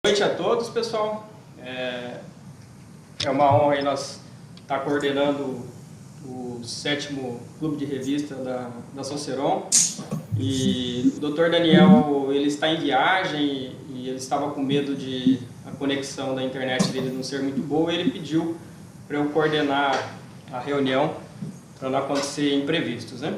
Boa noite a todos, pessoal. É uma honra aí nós estar coordenando o 7º Clube de Revista da Soceron. E o Dr. Daniel, ele está em viagem e ele estava com medo de a conexão da internet dele não ser muito boa. Ele pediu para eu coordenar a reunião para não acontecer imprevistos, né?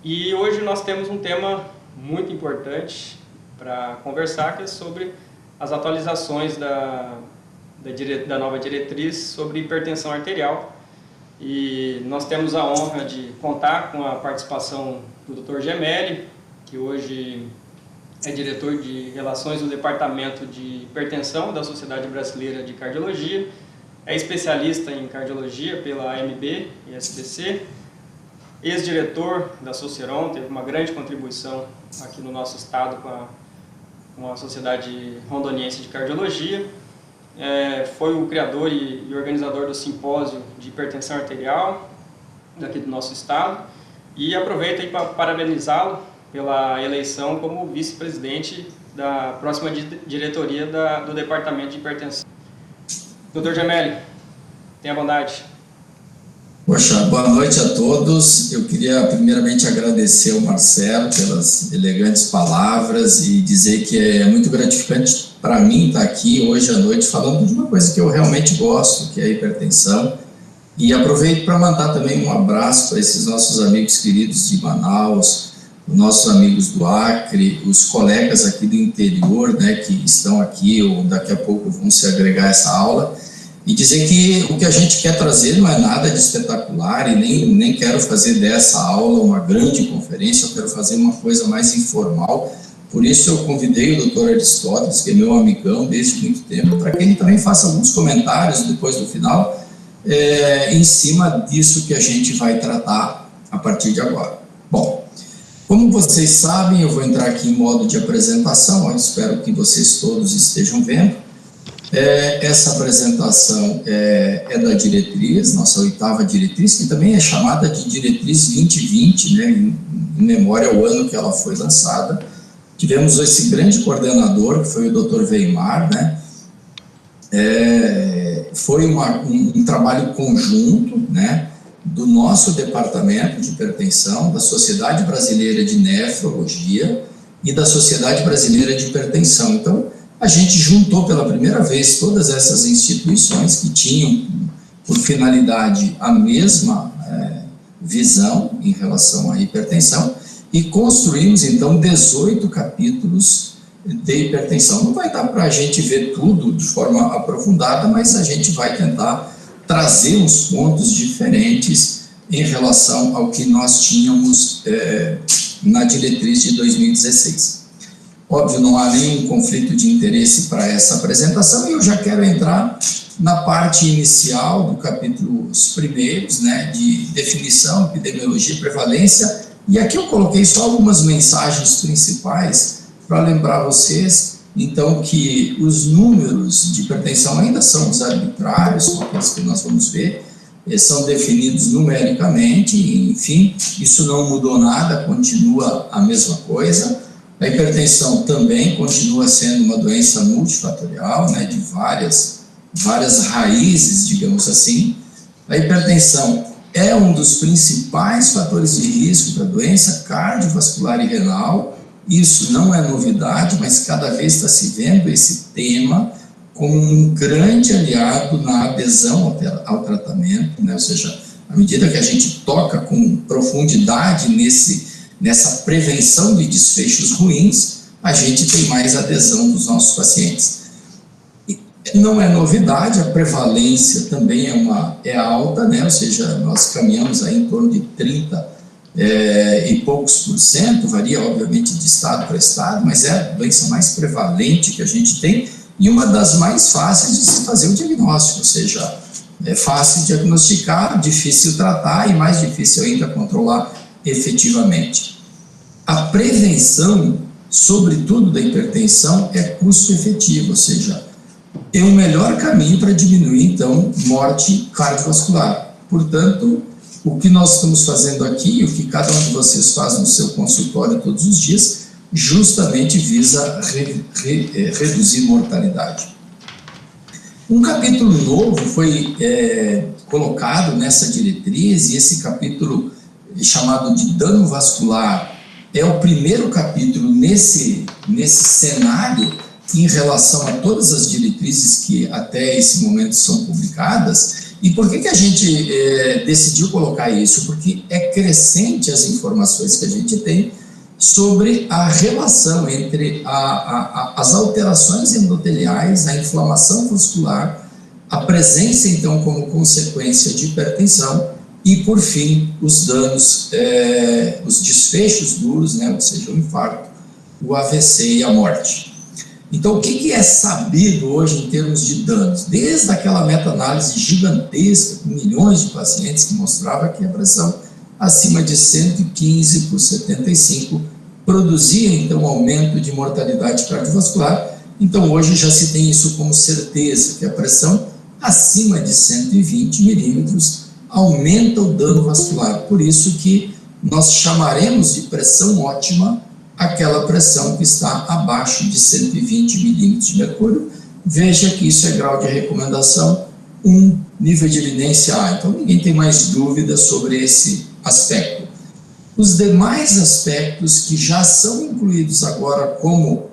E hoje nós temos um tema muito importante para conversar, que é sobre as atualizações da nova diretriz sobre hipertensão arterial. E nós temos a honra de contar com a participação do Dr. Gemelli, que hoje é diretor de Relações do Departamento de Hipertensão da Sociedade Brasileira de Cardiologia, é especialista em cardiologia pela AMB e SBC, ex-diretor da Soceron, teve uma grande contribuição aqui no nosso estado com a Sociedade Rondoniense de Cardiologia, foi o criador e organizador do simpósio de hipertensão arterial daqui do nosso estado, e aproveito aí para parabenizá-lo pela eleição como vice-presidente da próxima diretoria do Departamento de Hipertensão. Dr. Gemelli, tenha bondade. Poxa, boa noite a todos. Eu queria primeiramente agradecer ao Marcelo pelas elegantes palavras e dizer que é muito gratificante para mim estar aqui hoje à noite falando de uma coisa que eu realmente gosto, que é a hipertensão. E aproveito para mandar também um abraço para esses nossos amigos queridos de Manaus, nossos amigos do Acre, os colegas aqui do interior, né, que estão aqui ou daqui a pouco vão se agregar a essa aula. E dizer que o que a gente quer trazer não é nada de espetacular e nem quero fazer dessa aula uma grande conferência, eu quero fazer uma coisa mais informal. Por isso eu convidei o Dr. Aristóteles, que é meu amigão desde muito tempo, para que ele também faça alguns comentários depois do final, em cima disso que a gente vai tratar a partir de agora. Bom, como vocês sabem, eu vou entrar aqui em modo de apresentação, eu espero que vocês todos estejam vendo. Essa apresentação é da diretriz, nossa 8ª diretriz, que também é chamada de diretriz 2020, né, em memória ao ano que ela foi lançada. Tivemos esse grande coordenador, que foi o Dr. Weimar, né, foi um trabalho conjunto, né, do nosso departamento de hipertensão, da Sociedade Brasileira de Nefrologia e da Sociedade Brasileira de Hipertensão. Então, a gente juntou pela primeira vez todas essas instituições que tinham por finalidade a mesma visão em relação à hipertensão e construímos então 18 capítulos de hipertensão. Não vai dar para a gente ver tudo de forma aprofundada, mas a gente vai tentar trazer uns pontos diferentes em relação ao que nós tínhamos na diretriz de 2016. Óbvio, não há nenhum conflito de interesse para essa apresentação e eu já quero entrar na parte inicial do capítulo, os primeiros, né, de definição, epidemiologia e prevalência, e aqui eu coloquei só algumas mensagens principais para lembrar vocês, então, que os números de hipertensão ainda são os arbitrários, são aqueles que nós vamos ver, eles são definidos numericamente, e, enfim, isso não mudou nada, continua a mesma coisa. A hipertensão também continua sendo uma doença multifatorial, né, de várias raízes, digamos assim. A hipertensão é um dos principais fatores de risco da doença cardiovascular e renal. Isso não é novidade, mas cada vez está se vendo esse tema como um grande aliado na adesão ao tratamento, né, ou seja, à medida que a gente toca com profundidade nessa prevenção de desfechos ruins, a gente tem mais adesão dos nossos pacientes. E não é novidade, a prevalência também é alta, né? Ou seja, nós caminhamos aí em torno de 30 e poucos %, varia obviamente de estado para estado, mas é a doença mais prevalente que a gente tem e uma das mais fáceis de se fazer o diagnóstico, ou seja, é fácil diagnosticar, difícil tratar e mais difícil ainda controlar efetivamente. A prevenção, sobretudo da hipertensão, é custo efetivo, ou seja, é o melhor caminho para diminuir, então, morte cardiovascular. Portanto, o que nós estamos fazendo aqui, o que cada um de vocês faz no seu consultório todos os dias, justamente visa reduzir mortalidade. Um capítulo novo foi colocado nessa diretriz, e esse capítulo chamado de dano vascular é o primeiro capítulo nesse cenário em relação a todas as diretrizes que até esse momento são publicadas. E por que a gente decidiu colocar isso? Porque é crescente as informações que a gente tem sobre a relação entre as alterações endoteliais, a inflamação vascular, a presença, então, como consequência de hipertensão e, por fim, os danos, os desfechos duros, né, ou seja, o infarto, o AVC e a morte. Então, o que é sabido hoje em termos de danos? Desde aquela meta-análise gigantesca, com milhões de pacientes, que mostrava que a pressão acima de 115 por 75 produzia, então, aumento de mortalidade cardiovascular. Então, hoje já se tem isso como certeza, que a pressão acima de 120 milímetros aumenta o dano vascular. Por isso que nós chamaremos de pressão ótima aquela pressão que está abaixo de 120 milímetros de mercúrio. Veja que isso é grau de recomendação 1, nível de evidência A. Então, ninguém tem mais dúvida sobre esse aspecto. Os demais aspectos que já são incluídos agora como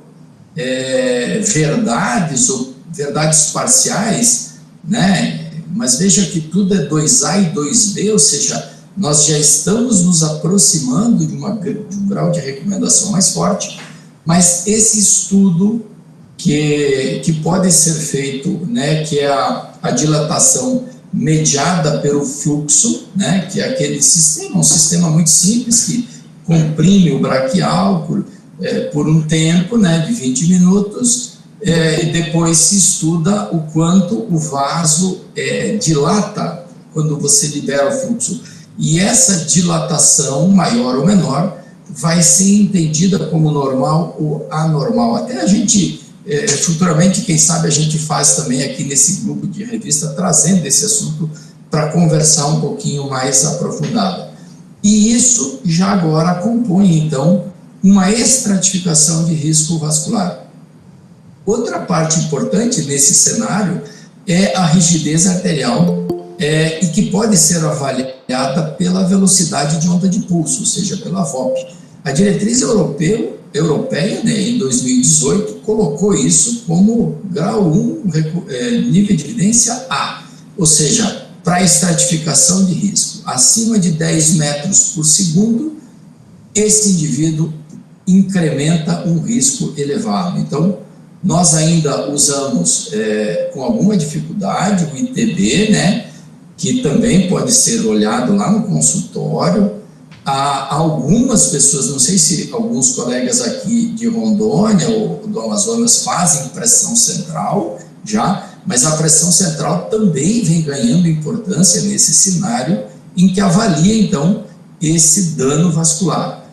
verdades ou verdades parciais, né? Mas veja que tudo é 2A e 2B, ou seja, nós já estamos nos aproximando de um grau de recomendação mais forte, mas esse estudo que pode ser feito, né, que é a dilatação mediada pelo fluxo, né, que é aquele sistema, um sistema muito simples que comprime o braquial por um tempo, né, de 20 minutos, e depois se estuda o quanto o vaso dilata quando você libera o fluxo. E essa dilatação, maior ou menor, vai ser entendida como normal ou anormal. Até a gente, futuramente, quem sabe a gente faz também aqui nesse grupo de revista, trazendo esse assunto para conversar um pouquinho mais aprofundado. E isso já agora compõe, então, uma estratificação de risco vascular. Outra parte importante nesse cenário é a rigidez arterial, e que pode ser avaliada pela velocidade de onda de pulso, ou seja, pela VOP. A diretriz europeia, né, em 2018, colocou isso como grau 1, nível de evidência A, ou seja, para estratificação de risco. Acima de 10 metros por segundo, esse indivíduo incrementa um risco elevado. Então, nós ainda usamos, com alguma dificuldade, o ITB, né, que também pode ser olhado lá no consultório. Há algumas pessoas, não sei se alguns colegas aqui de Rondônia ou do Amazonas fazem pressão central já, mas a pressão central também vem ganhando importância nesse cenário em que avalia, então, esse dano vascular.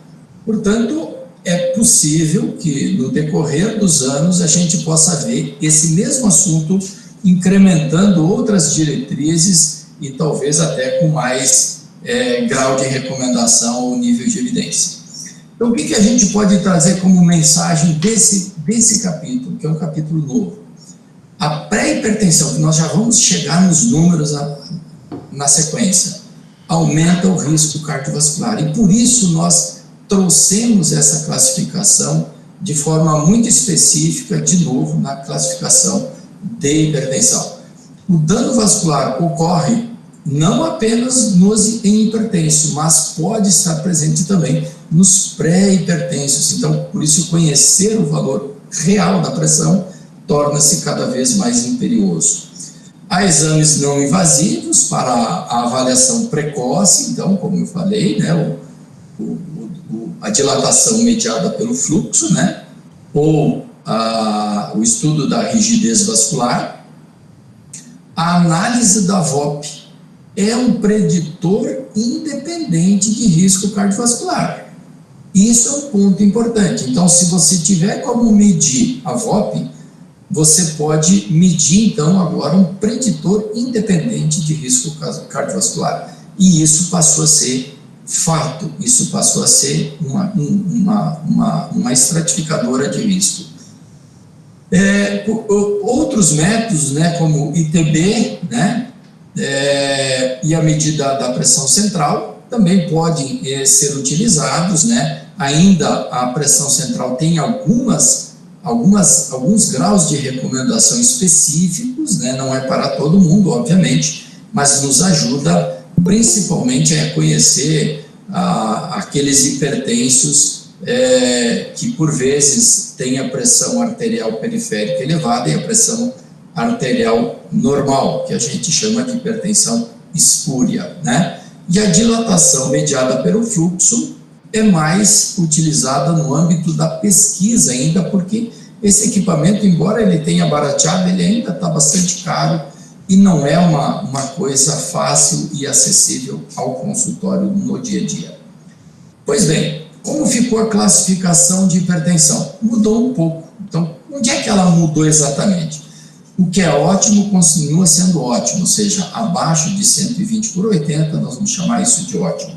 Portanto, é possível que no decorrer dos anos a gente possa ver esse mesmo assunto incrementando outras diretrizes e talvez até com mais grau de recomendação ou nível de evidência. Então, o que a gente pode trazer como mensagem desse capítulo, que é um capítulo novo? A pré-hipertensão, que nós já vamos chegar nos números na sequência, aumenta o risco cardiovascular, e por isso nós trouxemos essa classificação de forma muito específica, de novo, na classificação de hipertensão. O dano vascular ocorre não apenas em hipertensos, mas pode estar presente também nos pré-hipertensos. Então, por isso, conhecer o valor real da pressão torna-se cada vez mais imperioso. Há exames não invasivos para a avaliação precoce, então, como eu falei, né, a dilatação mediada pelo fluxo, né, ou o estudo da rigidez vascular. A análise da VOP é um preditor independente de risco cardiovascular. Isso é um ponto importante. Então, se você tiver como medir a VOP, você pode medir, então, agora um preditor independente de risco cardiovascular. E isso passou a ser fato, isso passou a ser uma estratificadora de risco. Outros métodos, né, como ITB, né, e a medida da pressão central também podem ser utilizados, né. Ainda a pressão central tem alguns graus de recomendação específicos, né, não é para todo mundo, obviamente, mas nos ajuda principalmente a reconhecer aqueles hipertensos que por vezes têm a pressão arterial periférica elevada e a pressão arterial normal, que a gente chama de hipertensão espúria, né? E a dilatação mediada pelo fluxo é mais utilizada no âmbito da pesquisa ainda, porque esse equipamento, embora ele tenha barateado, ele ainda está bastante caro e não é uma coisa fácil e acessível ao consultório no dia a dia. Pois bem, como ficou a classificação de hipertensão? Mudou um pouco. Então, onde é que ela mudou exatamente? O que é ótimo continua sendo ótimo, ou seja, abaixo de 120/80, nós vamos chamar isso de ótimo.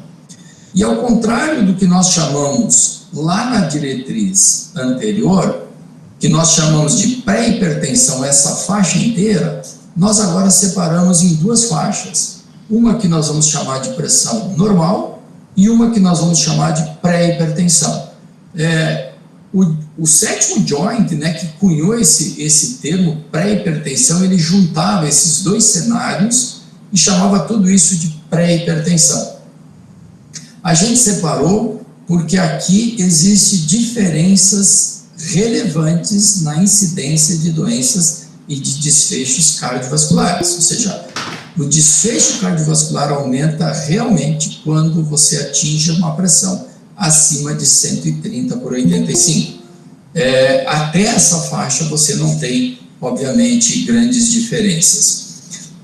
E ao contrário do que nós chamamos lá na diretriz anterior, que nós chamamos de pré-hipertensão, essa faixa inteira, nós agora separamos em duas faixas. Uma que nós vamos chamar de pressão normal e uma que nós vamos chamar de pré-hipertensão. O sétimo joint, né, que cunhou esse termo pré-hipertensão, ele juntava esses dois cenários e chamava tudo isso de pré-hipertensão. A gente separou porque aqui existem diferenças relevantes na incidência de doenças e de desfechos cardiovasculares, ou seja, o desfecho cardiovascular aumenta realmente quando você atinge uma pressão acima de 130/85. Até essa faixa você não tem, obviamente, grandes diferenças.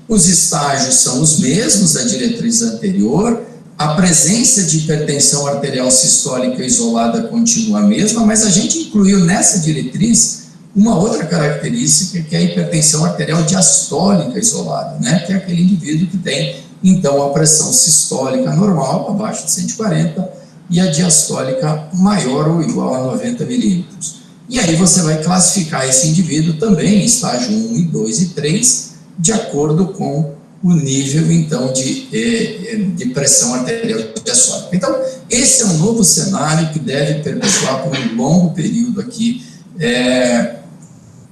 Os estágios são os mesmos da diretriz anterior, a presença de hipertensão arterial sistólica isolada continua a mesma, mas a gente incluiu nessa diretriz uma outra característica, que é a hipertensão arterial diastólica isolada, né? Que é aquele indivíduo que tem, então, a pressão sistólica normal, abaixo de 140, e a diastólica maior ou igual a 90 milímetros. E aí você vai classificar esse indivíduo também em estágio 1, 2 e 3, de acordo com o nível, então, de pressão arterial diastólica. Então, esse é um novo cenário que deve perpetuar por um longo período aqui,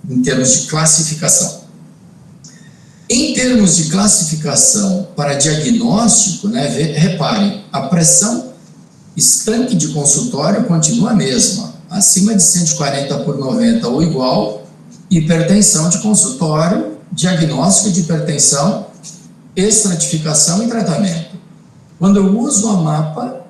em termos de classificação. Em termos de classificação para diagnóstico, né, reparem, a pressão estanque de consultório continua a mesma, acima de 140/90 ou igual, hipertensão de consultório, diagnóstico de hipertensão, estratificação e tratamento. Quando eu uso a MAPA,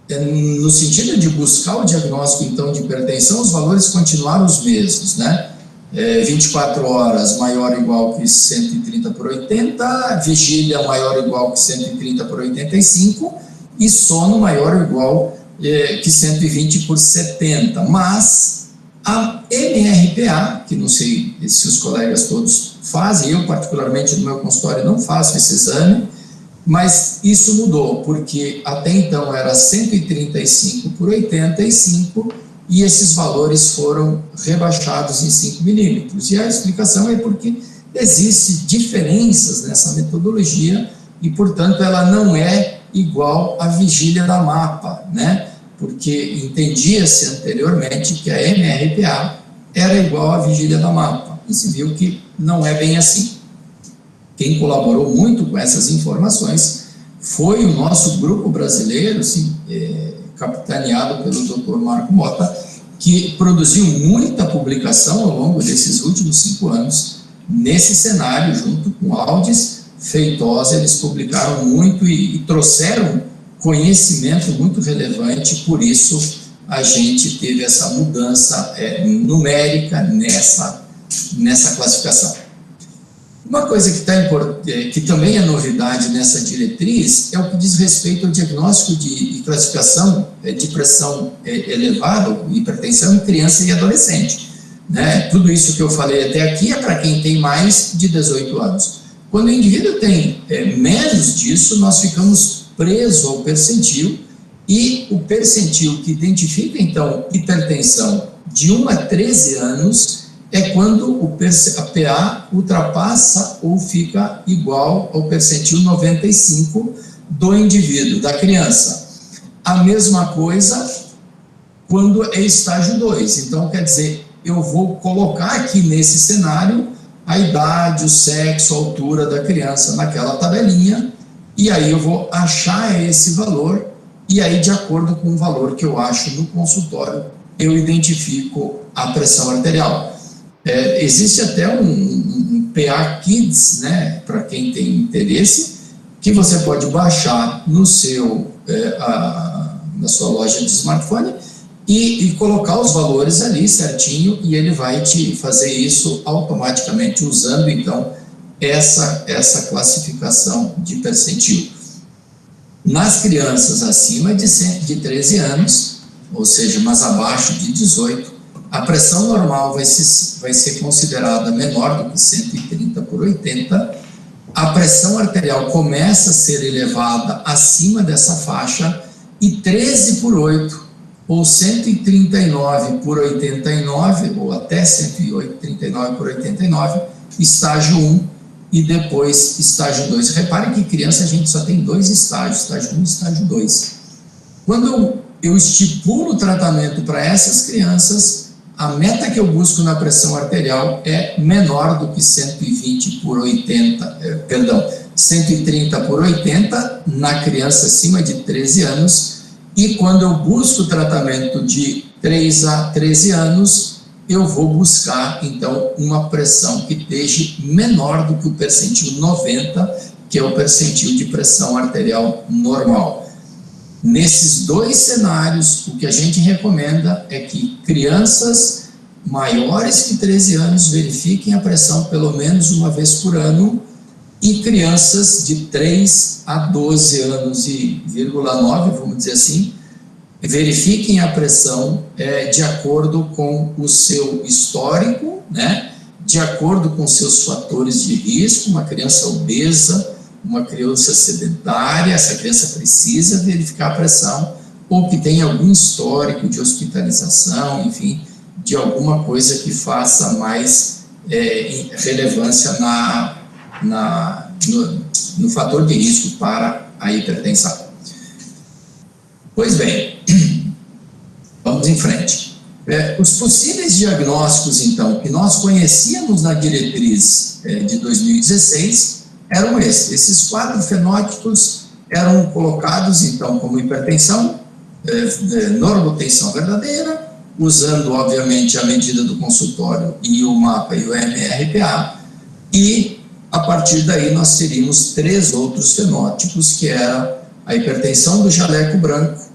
no sentido de buscar o diagnóstico, então, de hipertensão, os valores continuaram os mesmos, né? 24 horas maior ou igual que 130/80, vigília maior ou igual que 130/85 e sono maior ou igual que 120/70. Mas a MRPA, que não sei se os colegas todos fazem, eu particularmente no meu consultório não faço esse exame, mas isso mudou, porque até então era 135/85 e esses valores foram rebaixados em 5 milímetros. E a explicação é porque existem diferenças nessa metodologia e, portanto, ela não é igual à vigília da MAPA, né? Porque entendia-se anteriormente que a MRPA era igual à vigília da MAPA, e se viu que não é bem assim. Quem colaborou muito com essas informações foi o nosso grupo brasileiro, assim, capitaneado pelo Dr. Marco Mota, que produziu muita publicação ao longo desses últimos 5 anos nesse cenário, junto com Aldis, Feitosa. Eles publicaram muito e trouxeram conhecimento muito relevante, por isso a gente teve essa mudança numérica nessa classificação. Uma coisa que também é novidade nessa diretriz é o que diz respeito ao diagnóstico e classificação de pressão elevada, hipertensão em criança e adolescente, né? Tudo isso que eu falei até aqui é para quem tem mais de 18 anos. Quando o indivíduo tem menos disso, nós ficamos preso ao percentil, e o percentil que identifica, então, hipertensão de 1 a 13 anos é quando a PA ultrapassa ou fica igual ao percentil 95 do indivíduo, da criança. A mesma coisa quando é estágio 2. Então, quer dizer, eu vou colocar aqui nesse cenário a idade, o sexo, a altura da criança naquela tabelinha, e aí eu vou achar esse valor, e aí, de acordo com o valor que eu acho no consultório, eu identifico a pressão arterial. Existe até um PA Kids, né, para quem tem interesse, que você pode baixar no na sua loja de smartphone e colocar os valores ali certinho, e ele vai te fazer isso automaticamente, usando então essa classificação de percentil. Nas crianças acima de 13 anos, ou seja, mas abaixo de 18, a pressão normal vai ser considerada menor do que 130/80, a pressão arterial começa a ser elevada acima dessa faixa, e 13/8, ou 139/89, ou até 139/89, estágio 1, e depois estágio 2. Repare que criança a gente só tem 2 estágios, estágio 1 e estágio 2. Quando eu estipulo o tratamento para essas crianças, a meta que eu busco na pressão arterial é menor do que 130/80 na criança acima de 13 anos, e quando eu busco o tratamento de 3 a 13 anos, eu vou buscar, então, uma pressão que esteja menor do que o percentil 90, que é o percentil de pressão arterial normal. Nesses 2 cenários, o que a gente recomenda é que crianças maiores que 13 anos verifiquem a pressão pelo menos uma vez por ano, e crianças de 3 a 12 anos e 0,9, vamos dizer assim, verifiquem a pressão de acordo com o seu histórico, né? De acordo com seus fatores de risco. Uma criança obesa, uma criança sedentária, essa criança precisa verificar a pressão, ou que tem algum histórico de hospitalização, enfim, de alguma coisa que faça mais relevância no fator de risco para a hipertensão. Pois bem, vamos em frente. Os possíveis diagnósticos, então, que nós conhecíamos na diretriz de 2016 eram esses. Esses 4 fenótipos eram colocados, então, como hipertensão, normotensão verdadeira, usando, obviamente, a medida do consultório e o mapa e o MRPA, e, a partir daí, nós teríamos 3 outros fenótipos, que era a hipertensão do jaleco branco,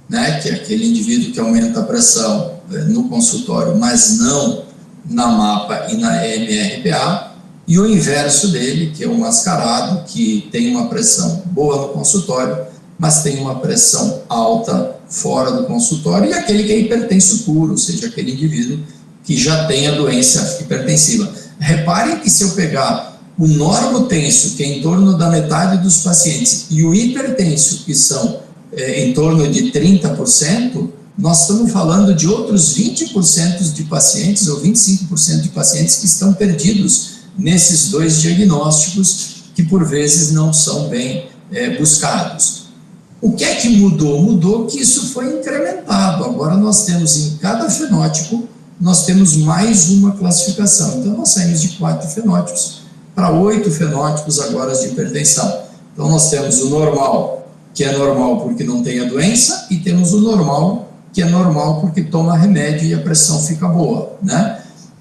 né, que é aquele indivíduo que aumenta a pressão no consultório, mas não na mapa e na MRPA, e o inverso dele, que é o mascarado, que tem uma pressão boa no consultório, mas tem uma pressão alta fora do consultório, e aquele que é hipertenso puro, ou seja, aquele indivíduo que já tem a doença hipertensiva. Reparem que se eu pegar o normotenso, que é em torno da metade dos pacientes, e o hipertenso, que são em torno de 30%, nós estamos falando de outros 20% de pacientes, ou 25% de pacientes que estão perdidos nesses 2 diagnósticos, que por vezes não são bem buscados. O que é que mudou? Mudou que isso foi incrementado. Agora nós temos em cada fenótipo, nós temos mais uma classificação. Então nós saímos de 4 fenótipos para 8 fenótipos agora de hipertensão. Então nós temos o normal, que é normal porque não tem a doença, e temos o normal, que é normal porque toma remédio e a pressão fica boa, né?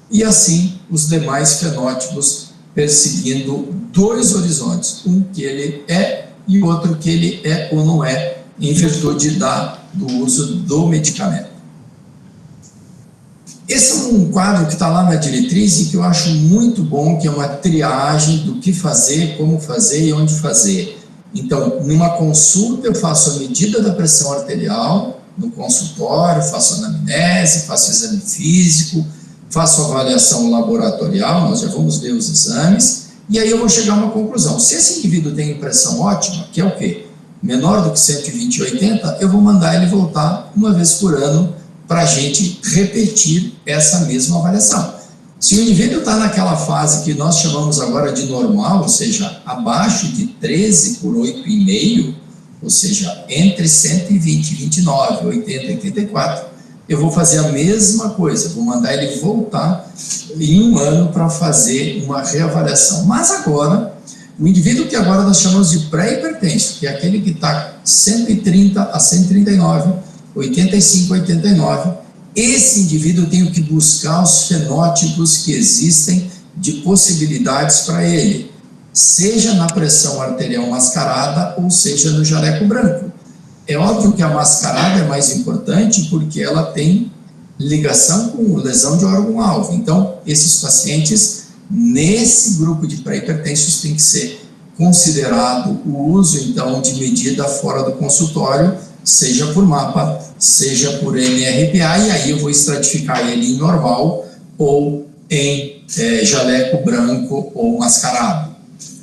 E assim os demais fenótipos perseguindo 2 horizontes, um que ele é e outro que ele é ou não é, em virtude do uso do medicamento. Esse é um quadro que está lá na diretriz e que eu acho muito bom, que é uma triagem do que fazer, como fazer e onde fazer. Então, numa consulta eu faço a medida da pressão arterial, no consultório faço anamnese, faço exame físico, faço avaliação laboratorial, nós já vamos ver os exames, e aí eu vou chegar a uma conclusão. Se esse indivíduo tem pressão ótima, que é o quê? menor do que 120/80, eu vou mandar ele voltar uma vez por ano para a gente repetir essa mesma avaliação. Se o indivíduo está naquela fase que nós chamamos agora de normal, ou seja, abaixo de 13/8,5, ou seja, entre 120 e 29, 80 e 84, eu vou fazer a mesma coisa, vou mandar ele voltar em um ano para fazer uma reavaliação. Mas agora, o indivíduo que agora nós chamamos de pré-hipertenso, que é aquele que está 130 a 139, 85 a 89, esse indivíduo tem que buscar os fenótipos que existem de possibilidades para ele, seja na pressão arterial mascarada ou seja no jaleco branco. É óbvio que a mascarada é mais importante porque ela tem ligação com lesão de órgão-alvo. Então, esses pacientes, nesse grupo de pré-hipertensos, tem que ser considerado o uso, então, de medida fora do consultório, seja por mapa, seja por MRPA, e aí eu vou estratificar ele em normal ou em jaleco branco ou mascarado.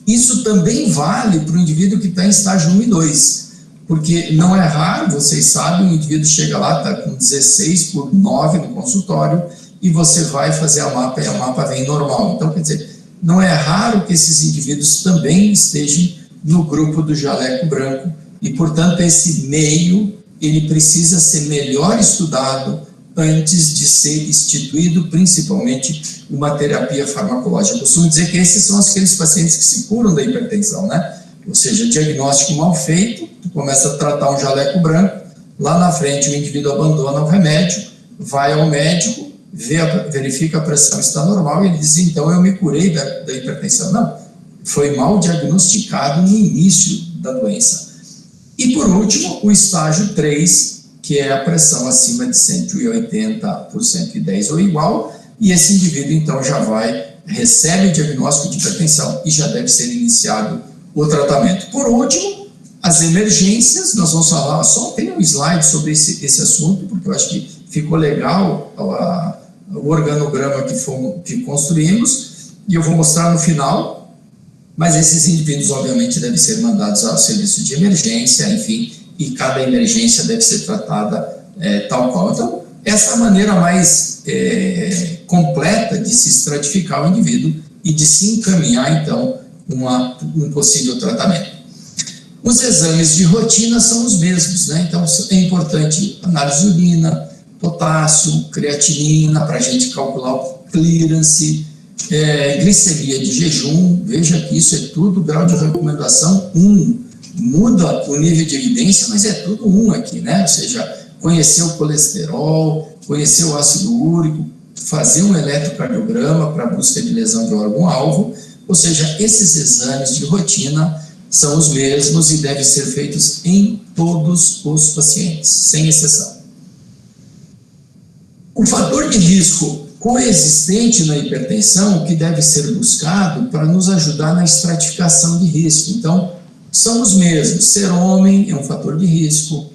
Isso também vale para o indivíduo que está em estágio 1 e 2, porque não é raro, vocês sabem, o indivíduo chega lá, está com 16/9 no consultório, e você vai fazer a mapa e a mapa vem normal. Então, quer dizer, não é raro que esses indivíduos também estejam no grupo do jaleco branco, e, portanto, esse meio, ele precisa ser melhor estudado antes de ser instituído, principalmente uma terapia farmacológica. Eu costumo dizer que esses são aqueles pacientes que se curam da hipertensão, né? Ou seja, diagnóstico mal feito, tu começa a tratar um jaleco branco, lá na frente o indivíduo abandona o remédio, vai ao médico, verifica a pressão está normal, e ele diz, então eu me curei da hipertensão. Não, foi mal diagnosticado no início da doença. E por último, o estágio 3, que é a pressão acima de 180/110 ou igual, e esse indivíduo então já recebe o diagnóstico de hipertensão e já deve ser iniciado o tratamento. Por último, as emergências, nós vamos falar, só tem um slide sobre esse assunto, porque eu acho que ficou legal o organograma que construímos, e eu vou mostrar no final, mas esses indivíduos obviamente devem ser mandados ao serviço de emergência, enfim, e cada emergência deve ser tratada tal qual. Então, essa é a maneira mais completa de se estratificar o indivíduo e de se encaminhar, então, um possível tratamento. Os exames de rotina são os mesmos, né? Então, é importante análise de urina, potássio, creatinina, para a gente calcular o clearance, glicemia de jejum. Veja que isso é tudo grau de recomendação 1. Muda o nível de evidência, mas é tudo 1 aqui, né? Ou seja, conhecer o colesterol, conhecer o ácido úrico, fazer um eletrocardiograma para busca de lesão de órgão-alvo. Ou seja, esses exames de rotina são os mesmos e devem ser feitos em todos os pacientes, sem exceção. O fator de risco coexistente na hipertensão, que deve ser buscado para nos ajudar na estratificação de risco. Então, são os mesmos. Ser homem é um fator de risco,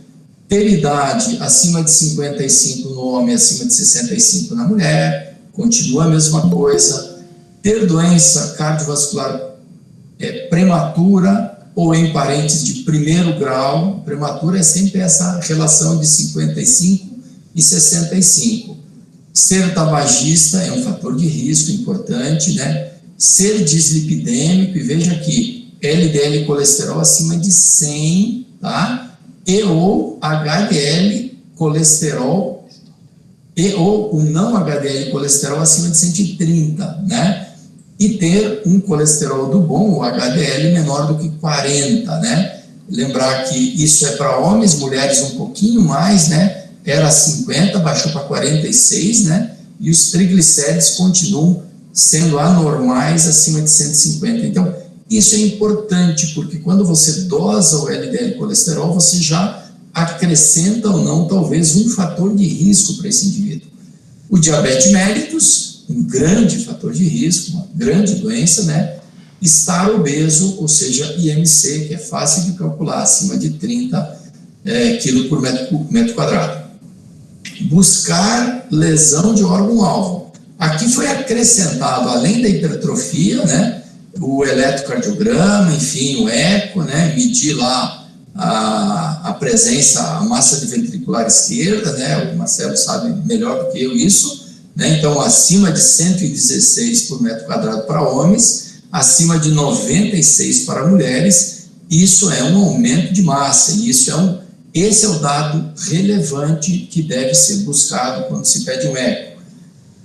ter idade acima de 55 no homem, acima de 65 na mulher, continua a mesma coisa. Ter doença cardiovascular prematura ou em parentes de primeiro grau, prematura é sempre essa relação de 55 e 65. Ser tabagista é um fator de risco importante, né? Ser dislipidêmico, e veja aqui, LDL colesterol acima de 100, tá? E ou HDL colesterol, e ou o não HDL colesterol acima de 130, né? E ter um colesterol do bom, o HDL, menor do que 40, né? Lembrar que isso é para homens, mulheres um pouquinho mais, né? Era 50, baixou para 46, né? E os triglicéridos continuam sendo anormais acima de 150. Então, isso é importante, porque quando você dosa o LDL colesterol, você já acrescenta ou não, talvez, um fator de risco para esse indivíduo. O diabetes mellitus, um grande fator de risco, uma grande doença, né? Estar obeso, ou seja, IMC, que é fácil de calcular, acima de 30 kg por metro quadrado. Buscar lesão de órgão-alvo. Aqui foi acrescentado, além da hipertrofia, né, o eletrocardiograma, enfim, o eco, né, medir lá a presença, a massa ventricular esquerda, né? O Marcelo sabe melhor do que eu isso, né? Então, acima de 116 por metro quadrado para homens, acima de 96 para mulheres, isso é um aumento de massa, e esse é o dado relevante que deve ser buscado quando se pede um eco.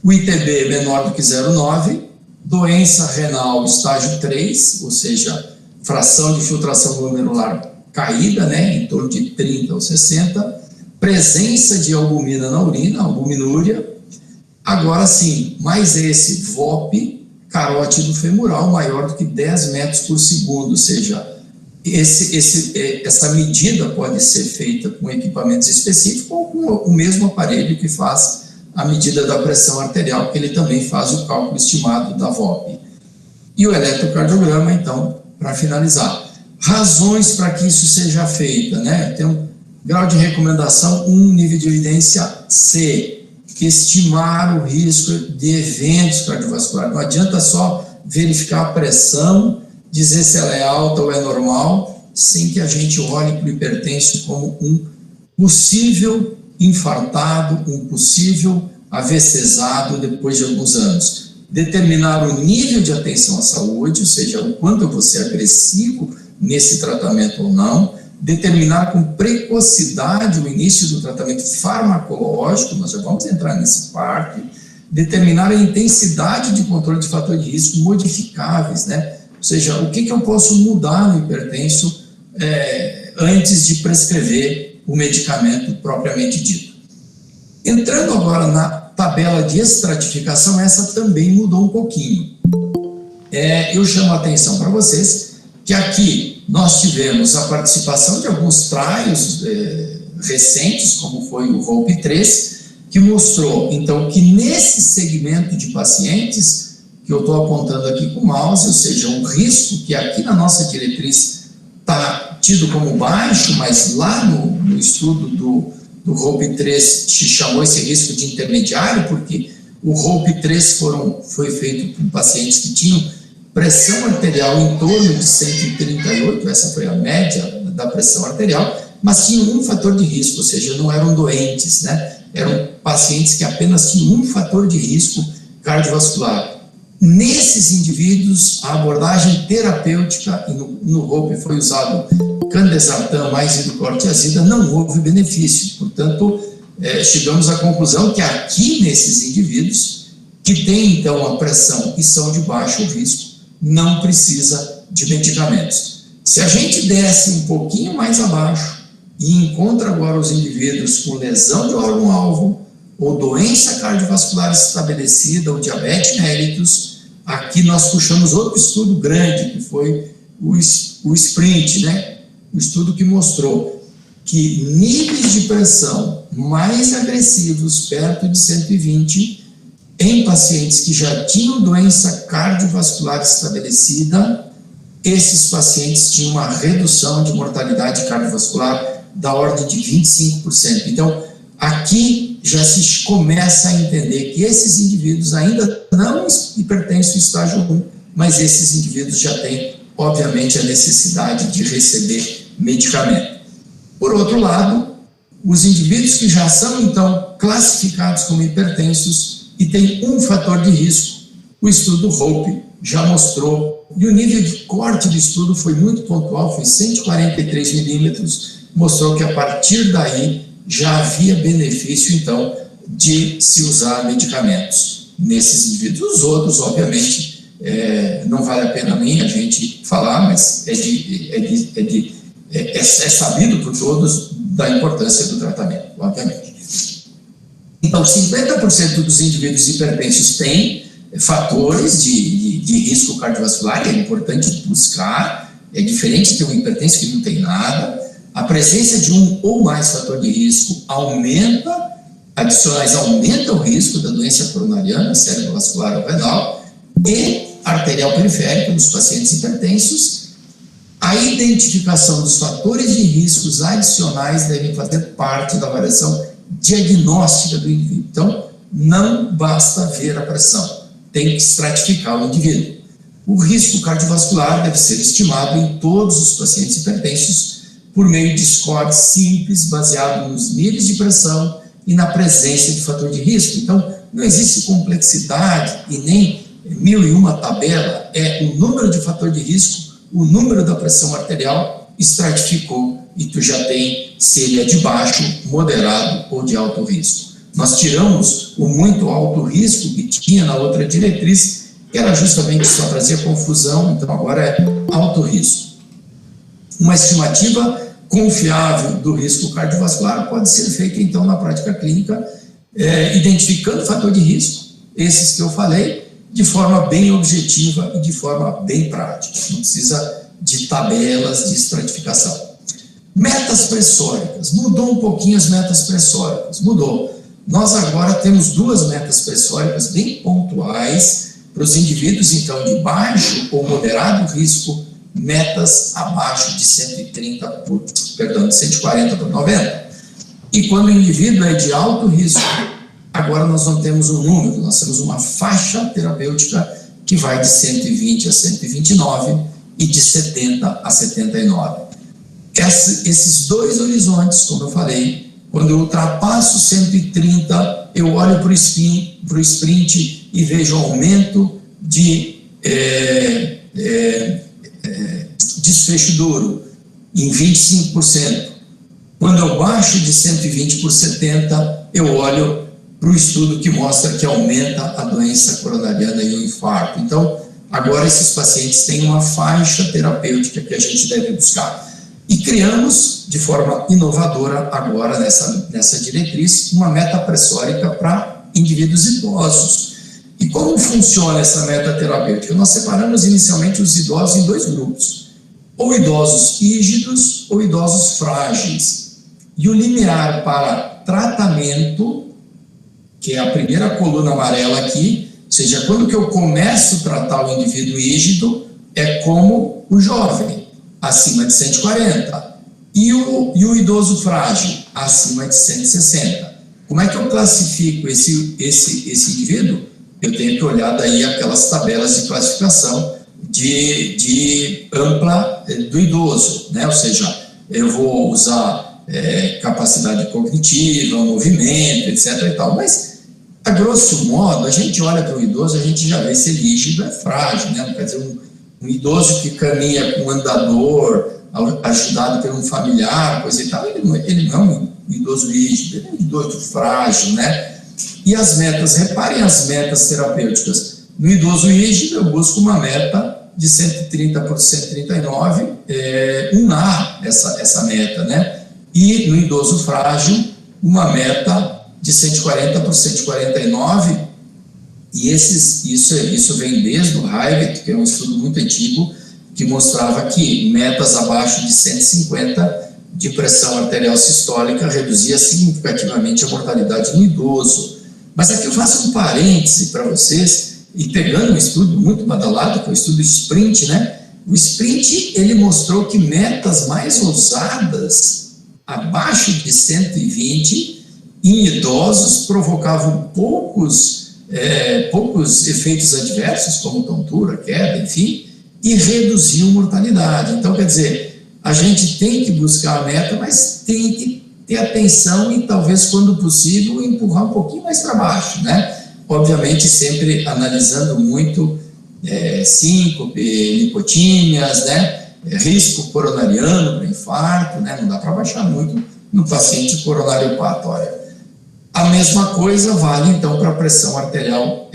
O ITB menor do que 0,9, doença renal estágio 3, ou seja, fração de filtração glomerular caída, né, em torno de 30 ou 60, presença de albumina na urina, albuminúria. Agora sim, mais esse VOP, carótido femoral, maior do que 10 metros por segundo, ou seja, essa medida pode ser feita com equipamentos específicos ou com o mesmo aparelho que faz a medida da pressão arterial, que ele também faz o cálculo estimado da VOP. E o eletrocardiograma, então, para finalizar. Razões para que isso seja feito, né? Tem um grau de recomendação 1, nível de evidência C, estimar o risco de eventos cardiovasculares. Não adianta só verificar a pressão, dizer se ela é alta ou é normal, sem que a gente olhe para o hipertenso como um possível infartado, um possível AVCzado depois de alguns anos. Determinar o nível de atenção à saúde, ou seja, o quanto eu vou ser agressivo nesse tratamento ou não, determinar com precocidade o início do tratamento farmacológico, nós já vamos entrar nesse parte, determinar a intensidade de controle de fator de risco modificáveis, né? Ou seja, o que eu posso mudar no hipertenso antes de prescrever o medicamento propriamente dito. Entrando agora na tabela de estratificação, essa também mudou um pouquinho. Eu chamo a atenção para vocês que aqui nós tivemos a participação de alguns trials recentes, como foi o HOPE-3, que mostrou, então, que nesse segmento de pacientes, que eu estou apontando aqui com o mouse, ou seja, um risco que aqui na nossa diretriz está tido como baixo, mas lá no estudo do HOPE-3 se chamou esse risco de intermediário, porque o HOPE-3 foi feito com pacientes que tinham pressão arterial em torno de 138, essa foi a média da pressão arterial, mas tinham um fator de risco, ou seja, não eram doentes, né? Eram pacientes que apenas tinham um fator de risco cardiovascular. Nesses indivíduos, a abordagem terapêutica, e no HOPE foi usado candesartan mais hidrocortiazida, não houve benefício. Portanto, chegamos à conclusão que aqui nesses indivíduos, que têm então a pressão e são de baixo risco, não precisa de medicamentos. Se a gente desce um pouquinho mais abaixo e encontra agora os indivíduos com lesão de órgão-alvo, ou doença cardiovascular estabelecida, ou diabetes mellitus, aqui nós puxamos outro estudo grande, que foi o SPRINT, né? O estudo que mostrou que níveis de pressão mais agressivos, perto de 120, em pacientes que já tinham doença cardiovascular estabelecida, esses pacientes tinham uma redução de mortalidade cardiovascular da ordem de 25%. Então, aqui já se começa a entender que esses indivíduos ainda não hipertensos estágio 1, mas esses indivíduos já têm, obviamente, a necessidade de receber medicamento. Por outro lado, os indivíduos que já são, então, classificados como hipertensos e têm um fator de risco, o estudo HOPE já mostrou, e o nível de corte do estudo foi muito pontual, foi 143 milímetros, mostrou que a partir daí já havia benefício, então, de se usar medicamentos nesses indivíduos. Os outros, obviamente, não vale a pena nem a gente falar, mas é sabido por todos da importância do tratamento, obviamente. Então, 50% dos indivíduos hipertensos têm fatores de risco cardiovascular, é importante buscar, é diferente de um hipertenso que não tem nada. A presença de um ou mais fator de risco adicionais aumenta o risco da doença coronariana, cerebrovascular ou renal e arterial periférica dos pacientes hipertensos. A identificação dos fatores de riscos adicionais devem fazer parte da avaliação diagnóstica do indivíduo. Então, não basta ver a pressão, tem que estratificar o indivíduo. O risco cardiovascular deve ser estimado em todos os pacientes hipertensos por meio de score simples, baseado nos níveis de pressão e na presença de fator de risco. Então, não existe complexidade e nem 1001 tabela, é o número de fator de risco, o número da pressão arterial, estratificou e tu já tem se ele é de baixo, moderado ou de alto risco. Nós tiramos o muito alto risco que tinha na outra diretriz, que era justamente só trazer confusão, então agora é alto risco. Uma estimativa confiável do risco cardiovascular pode ser feita, então, na prática clínica, identificando o fator de risco, esses que eu falei, de forma bem objetiva e de forma bem prática. Não precisa de tabelas de estratificação. Metas pressóricas. Mudou um pouquinho as metas pressóricas. Mudou. Nós agora temos duas metas pressóricas bem pontuais para os indivíduos, então, de baixo ou moderado risco, metas abaixo de 140 por 90. E quando o indivíduo é de alto risco, agora nós não temos um número, nós temos uma faixa terapêutica que vai de 120 a 129 e de 70 a 79. Esses dois horizontes, como eu falei, quando eu ultrapasso 130, eu olho para o sprint e vejo aumento de desfecho duro em 25%. Quando eu baixo de 120 por 70, eu olho para o estudo que mostra que aumenta a doença coronariana e o infarto. Então, agora esses pacientes têm uma faixa terapêutica que a gente deve buscar. E criamos, de forma inovadora, agora nessa diretriz, uma meta pressórica para indivíduos idosos. E como funciona essa meta terapêutica? Nós separamos inicialmente os idosos em dois grupos, ou idosos rígidos ou idosos frágeis. E o limiar para tratamento, que é a primeira coluna amarela aqui, ou seja, quando que eu começo a tratar o indivíduo rígido, é como o jovem, acima de 140, e o idoso frágil, acima de 160. Como é que eu classifico esse indivíduo? Eu tenho que olhar daí aquelas tabelas de classificação de ampla do idoso, né? Ou seja, eu vou usar capacidade cognitiva, movimento, etc. e tal, mas, a grosso modo, a gente olha para o idoso, a gente já vê se ele rígido é frágil, né? Quer dizer, um idoso que caminha com um andador, ajudado por um familiar, coisa e tal, ele não é um idoso rígido, ele é um idoso frágil, né? E as metas, reparem as metas terapêuticas. No idoso rígido, eu busco uma meta de 130 por 139, essa meta, né? E no idoso frágil, uma meta de 140 por 149, e isso vem desde o Haivert, que é um estudo muito antigo, que mostrava que metas abaixo de 150 de pressão arterial sistólica reduzia significativamente a mortalidade no idoso. Mas aqui eu faço um parêntese para vocês, e pegando um estudo muito badalado, que é o estudo Sprint, né? O Sprint, ele mostrou que metas mais ousadas, abaixo de 120, em idosos, provocavam poucos efeitos adversos, como tontura, queda, enfim, e reduziam mortalidade. Então, quer dizer, a gente tem que buscar a meta, mas tem que ter atenção e, talvez, quando possível, empurrar um pouquinho mais para baixo, né? Obviamente, sempre analisando muito síncope, lipotímias, né? Risco coronariano para infarto, né? Não dá para baixar muito no paciente coronariopatório. A mesma coisa vale, então, para a pressão arterial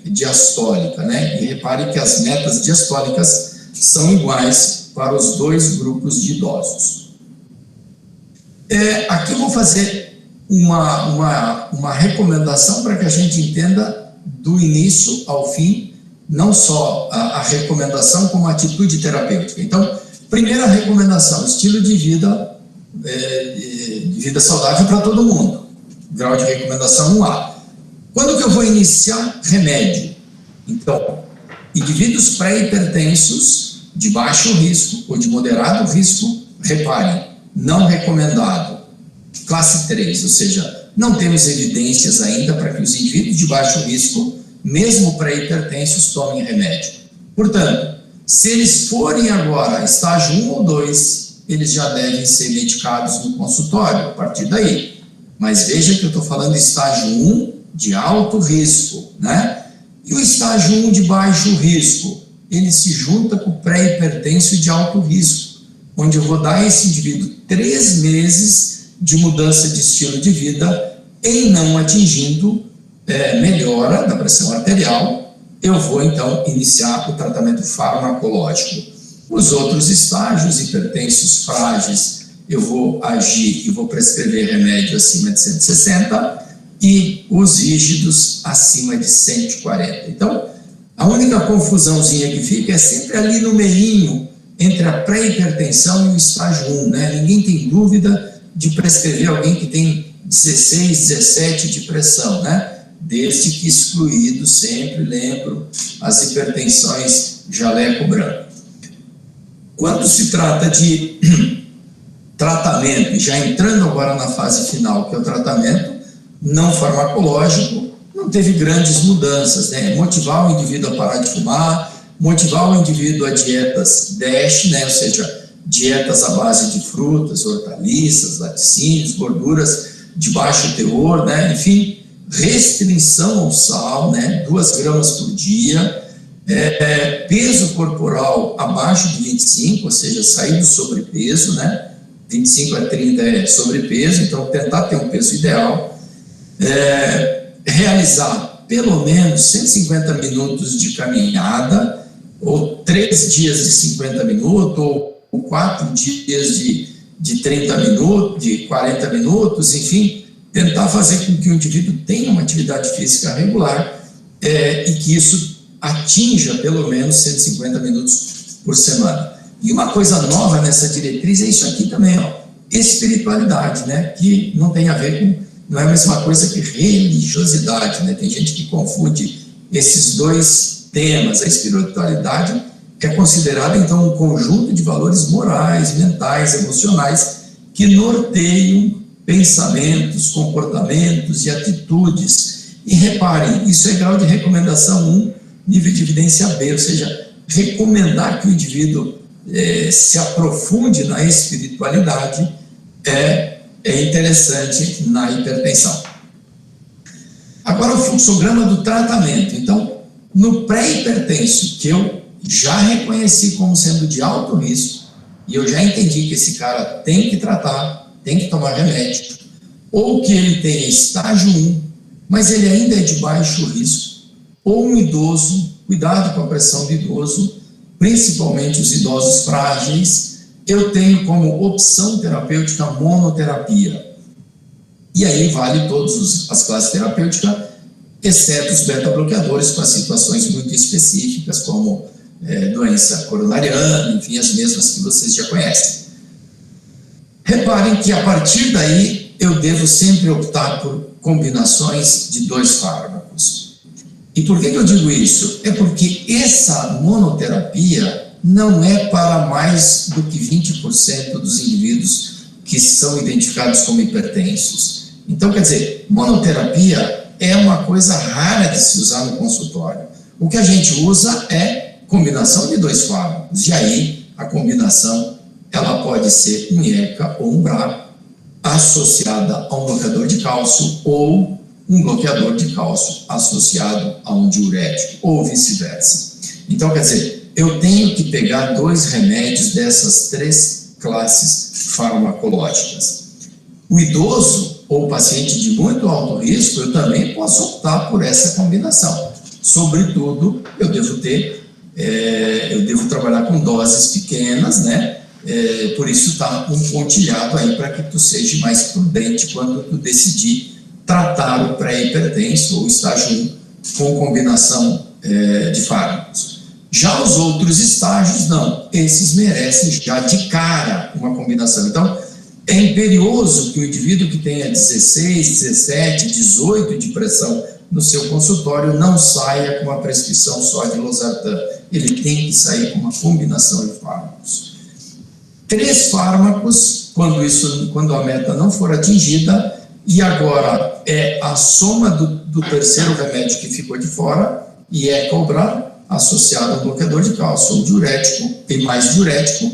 diastólica, né? E repare que as metas diastólicas são iguais para os dois grupos de idosos. Aqui eu vou fazer uma recomendação para que a gente entenda do início ao fim, não só a recomendação, como a atitude terapêutica. Então, primeira recomendação, estilo de vida saudável para todo mundo. Grau de recomendação 1A. Quando que eu vou iniciar remédio? Então, indivíduos pré-hipertensos de baixo risco ou de moderado risco, reparem, não recomendado. Classe 3, ou seja, não temos evidências ainda para que os indivíduos de baixo risco, mesmo pré-hipertensos, tomem remédio. Portanto, se eles forem agora estágio 1 ou 2, eles já devem ser medicados no consultório, a partir daí. Mas veja que eu estou falando estágio 1 de alto risco, né? E o estágio 1 de baixo risco, ele se junta com o pré-hipertenso de alto risco, onde eu vou dar a esse indivíduo 3 meses de mudança de estilo de vida, em não atingindo melhora da pressão arterial, eu vou então iniciar o tratamento farmacológico. Os outros estágios, hipertensos frágeis, eu vou agir e vou prescrever remédio acima de 160 e os rígidos acima de 140. Então, a única confusãozinha que fica é sempre ali no meinho entre a pré-hipertensão e o estágio 1, né? Ninguém tem dúvida de prescrever alguém que tem 16, 17 de pressão, né? Desde que excluído, sempre lembro, as hipertensões jaleco branco. Quando se trata de tratamento, já entrando agora na fase final, que é o tratamento não farmacológico, não teve grandes mudanças, né? Motivar o indivíduo a parar de fumar, motivar o indivíduo a dietas DASH, né? Ou seja, dietas à base de frutas, hortaliças, laticínios, gorduras de baixo teor, né? Enfim, restrição ao sal, né? 2 gramas por dia, peso corporal abaixo de 25, ou seja, sair do sobrepeso, né? 25 a 30 é sobrepeso, então tentar ter um peso ideal, realizar pelo menos 150 minutos de caminhada, ou 3 dias de 50 minutos, ou 4 dias de 30 minutos, de 40 minutos, enfim, tentar fazer com que o indivíduo tenha uma atividade física regular e que isso atinja pelo menos 150 minutos por semana. E uma coisa nova nessa diretriz é isso aqui também, ó, espiritualidade, né, que não tem a ver com, não é a mesma coisa que religiosidade, né, tem gente que confunde esses dois temas. A espiritualidade é considerada, então, um conjunto de valores morais, mentais, emocionais, que norteiam pensamentos, comportamentos e atitudes. E reparem, isso é grau de recomendação 1, nível de evidência B, ou seja, recomendar que o indivíduo se aprofunde na espiritualidade é interessante na hipertensão. Agora, o fluxograma do tratamento. Então, no pré-hipertenso, que eu já reconheci como sendo de alto risco, e eu já entendi que esse cara tem que tratar, tem que tomar remédio, ou que ele tem estágio 1, mas ele ainda é de baixo risco, ou um idoso, cuidado com a pressão do idoso, principalmente os idosos frágeis, eu tenho como opção terapêutica monoterapia. E aí vale todas as classes terapêuticas, exceto os beta-bloqueadores para situações muito específicas, como doença coronariana, enfim, as mesmas que vocês já conhecem. Reparem que a partir daí eu devo sempre optar por combinações de 2 fármacos. E por que eu digo isso? É porque essa monoterapia não é para mais do que 20% dos indivíduos que são identificados como hipertensos. Então, quer dizer, monoterapia é uma coisa rara de se usar no consultório. O que a gente usa é combinação de 2 fármacos. E aí, a combinação, ela pode ser um IECA ou um BRA, associada a um bloqueador de cálcio, ou um bloqueador de cálcio associado a um diurético, ou vice-versa. Então, quer dizer, eu tenho que pegar 2 remédios dessas 3 classes farmacológicas. O idoso ou paciente de muito alto risco, eu também posso optar por essa combinação. Sobretudo, eu devo trabalhar com doses pequenas, né? Por isso está um pontilhado aí para que tu seja mais prudente quando tu decidir tratar o pré-hipertenso ou estágio 1 com combinação de fármacos. Já os outros estágios, não. Esses merecem já de cara uma combinação. Então, é imperioso que o indivíduo que tenha 16, 17, 18 de pressão no seu consultório não saia com uma prescrição só de losartan. Ele tem que sair com uma combinação de fármacos. 3 fármacos, quando a meta não for atingida, e agora é a soma do terceiro remédio que ficou de fora, IECA ou BRA, associado ao bloqueador de cálcio, ou diurético, e mais diurético,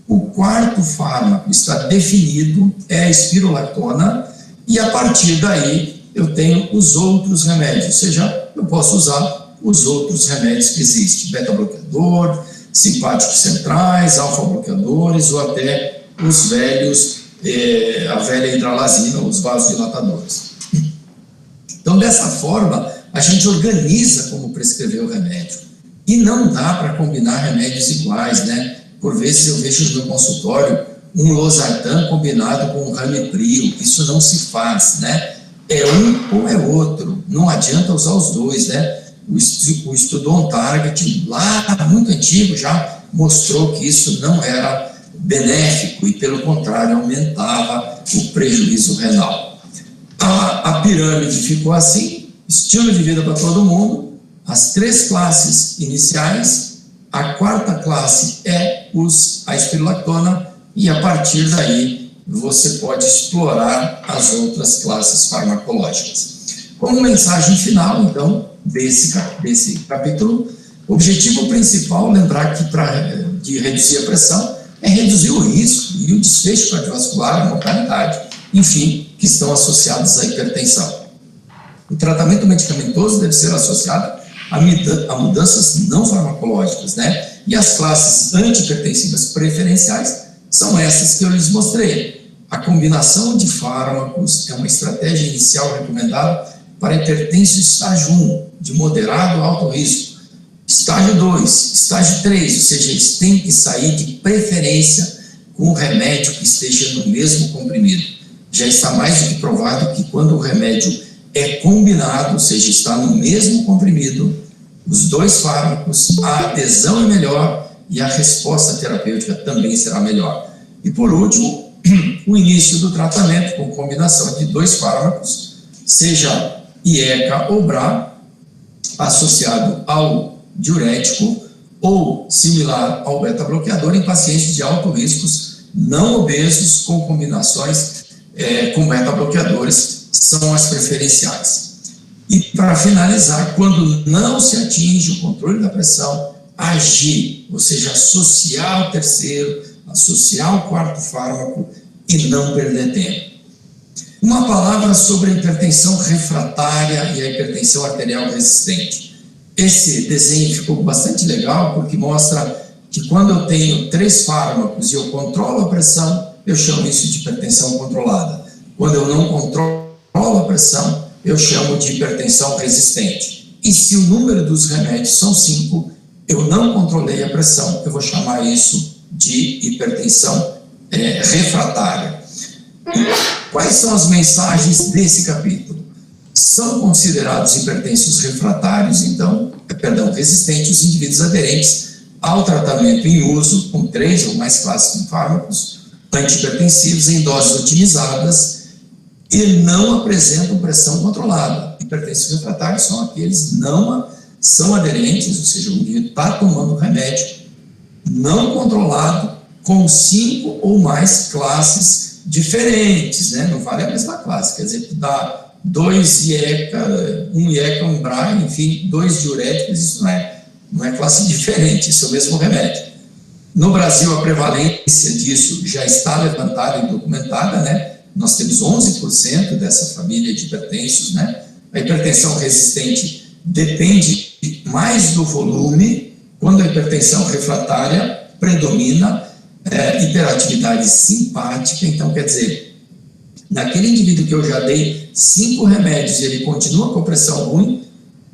O quarto fármaco está definido, é a espirulactona, e a partir daí eu tenho os outros remédios, ou seja, eu posso usar os outros remédios que existem, beta-bloqueador, simpáticos centrais, alfa-bloqueadores ou até os velhos, a velha hidralazina, os vasodilatadores. Então, dessa forma, a gente organiza como prescrever o remédio. E não dá para combinar remédios iguais, né? Por vezes eu vejo no meu consultório um losartan combinado com um ramipril. Isso não se faz, né? É um ou é outro. Não adianta usar os dois, né? O estudo On Target, lá muito antigo, já mostrou que isso não era benéfico e, pelo contrário, aumentava o prejuízo renal. A pirâmide ficou assim, estilo de vida para todo mundo, as 3 classes iniciais, a 4ª classe é a espirulactona, e a partir daí você pode explorar as outras classes farmacológicas. Como mensagem final, então, desse capítulo, o objetivo principal, lembrar que de reduzir a pressão, é reduzir o risco e o desfecho cardiovascular, a mortalidade, enfim, que estão associados à hipertensão. O tratamento medicamentoso deve ser associado a mudanças não farmacológicas, né? E as classes antihipertensivas preferenciais são essas que eu lhes mostrei. A combinação de fármacos é uma estratégia inicial recomendada para hipertenso estágio 1, de moderado a alto risco. Estágio 2, estágio 3, ou seja, eles têm que sair de preferência com o remédio que esteja no mesmo comprimido. Já está mais do que provado que quando o remédio é combinado, ou seja, está no mesmo comprimido, os 2 fármacos, a adesão é melhor e a resposta terapêutica também será melhor. E por último, o início do tratamento com combinação de 2 fármacos, seja IECA ou BRA, associado ao diurético ou similar ao beta-bloqueador em pacientes de alto riscos não obesos com combinações com beta-bloqueadores, são as preferenciais. E para finalizar, quando não se atinge o controle da pressão, agir, ou seja, associar o terceiro, associar o 4º fármaco e não perder tempo. Uma palavra sobre a hipertensão refratária e a hipertensão arterial resistente. Esse desenho ficou bastante legal porque mostra que quando eu tenho 3 fármacos e eu controlo a pressão, eu chamo isso de hipertensão controlada. Quando eu não controlo a pressão, eu chamo de hipertensão resistente. E se o número dos remédios são 5, eu não controlei a pressão, eu vou chamar isso de hipertensão refratária. Quais são as mensagens desse capítulo? São considerados hipertensos refratários, resistentes, os indivíduos aderentes ao tratamento em uso com 3 ou mais classes de fármacos antihipertensivos em doses otimizadas e não apresentam pressão controlada. Hipertensos refratários são aqueles que não são aderentes, ou seja, o indivíduo está tomando remédio não controlado com 5 ou mais classes diferentes, né? Não vale a mesma classe, quer dizer, que dá 2 IECA, 1 IECA, 1 BRA, enfim, 2 diuréticos, isso não é classe diferente, isso é o mesmo remédio. No Brasil, a prevalência disso já está levantada e documentada, né? Nós temos 11% dessa família de hipertensos, né? A hipertensão resistente depende mais do volume, quando a hipertensão refratária predomina hiperatividade simpática. Então, quer dizer, naquele indivíduo que eu já dei 5 remédios e ele continua com pressão ruim,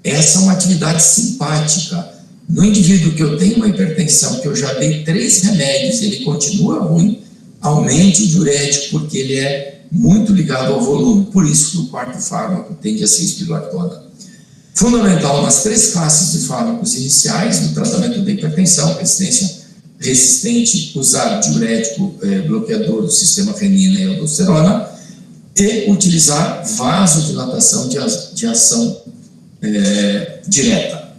essa é uma atividade simpática. No indivíduo que eu tenho uma hipertensão, que eu já dei 3 remédios e ele continua ruim, aumente o diurético, porque ele é muito ligado ao volume. Por isso que o 4º fármaco tende a ser espirulactona. Fundamental nas 3 classes de fármacos iniciais do tratamento da hipertensão, resistência resistente, usar diurético bloqueador do sistema renina e aldosterona e utilizar vasodilatação de ação direta.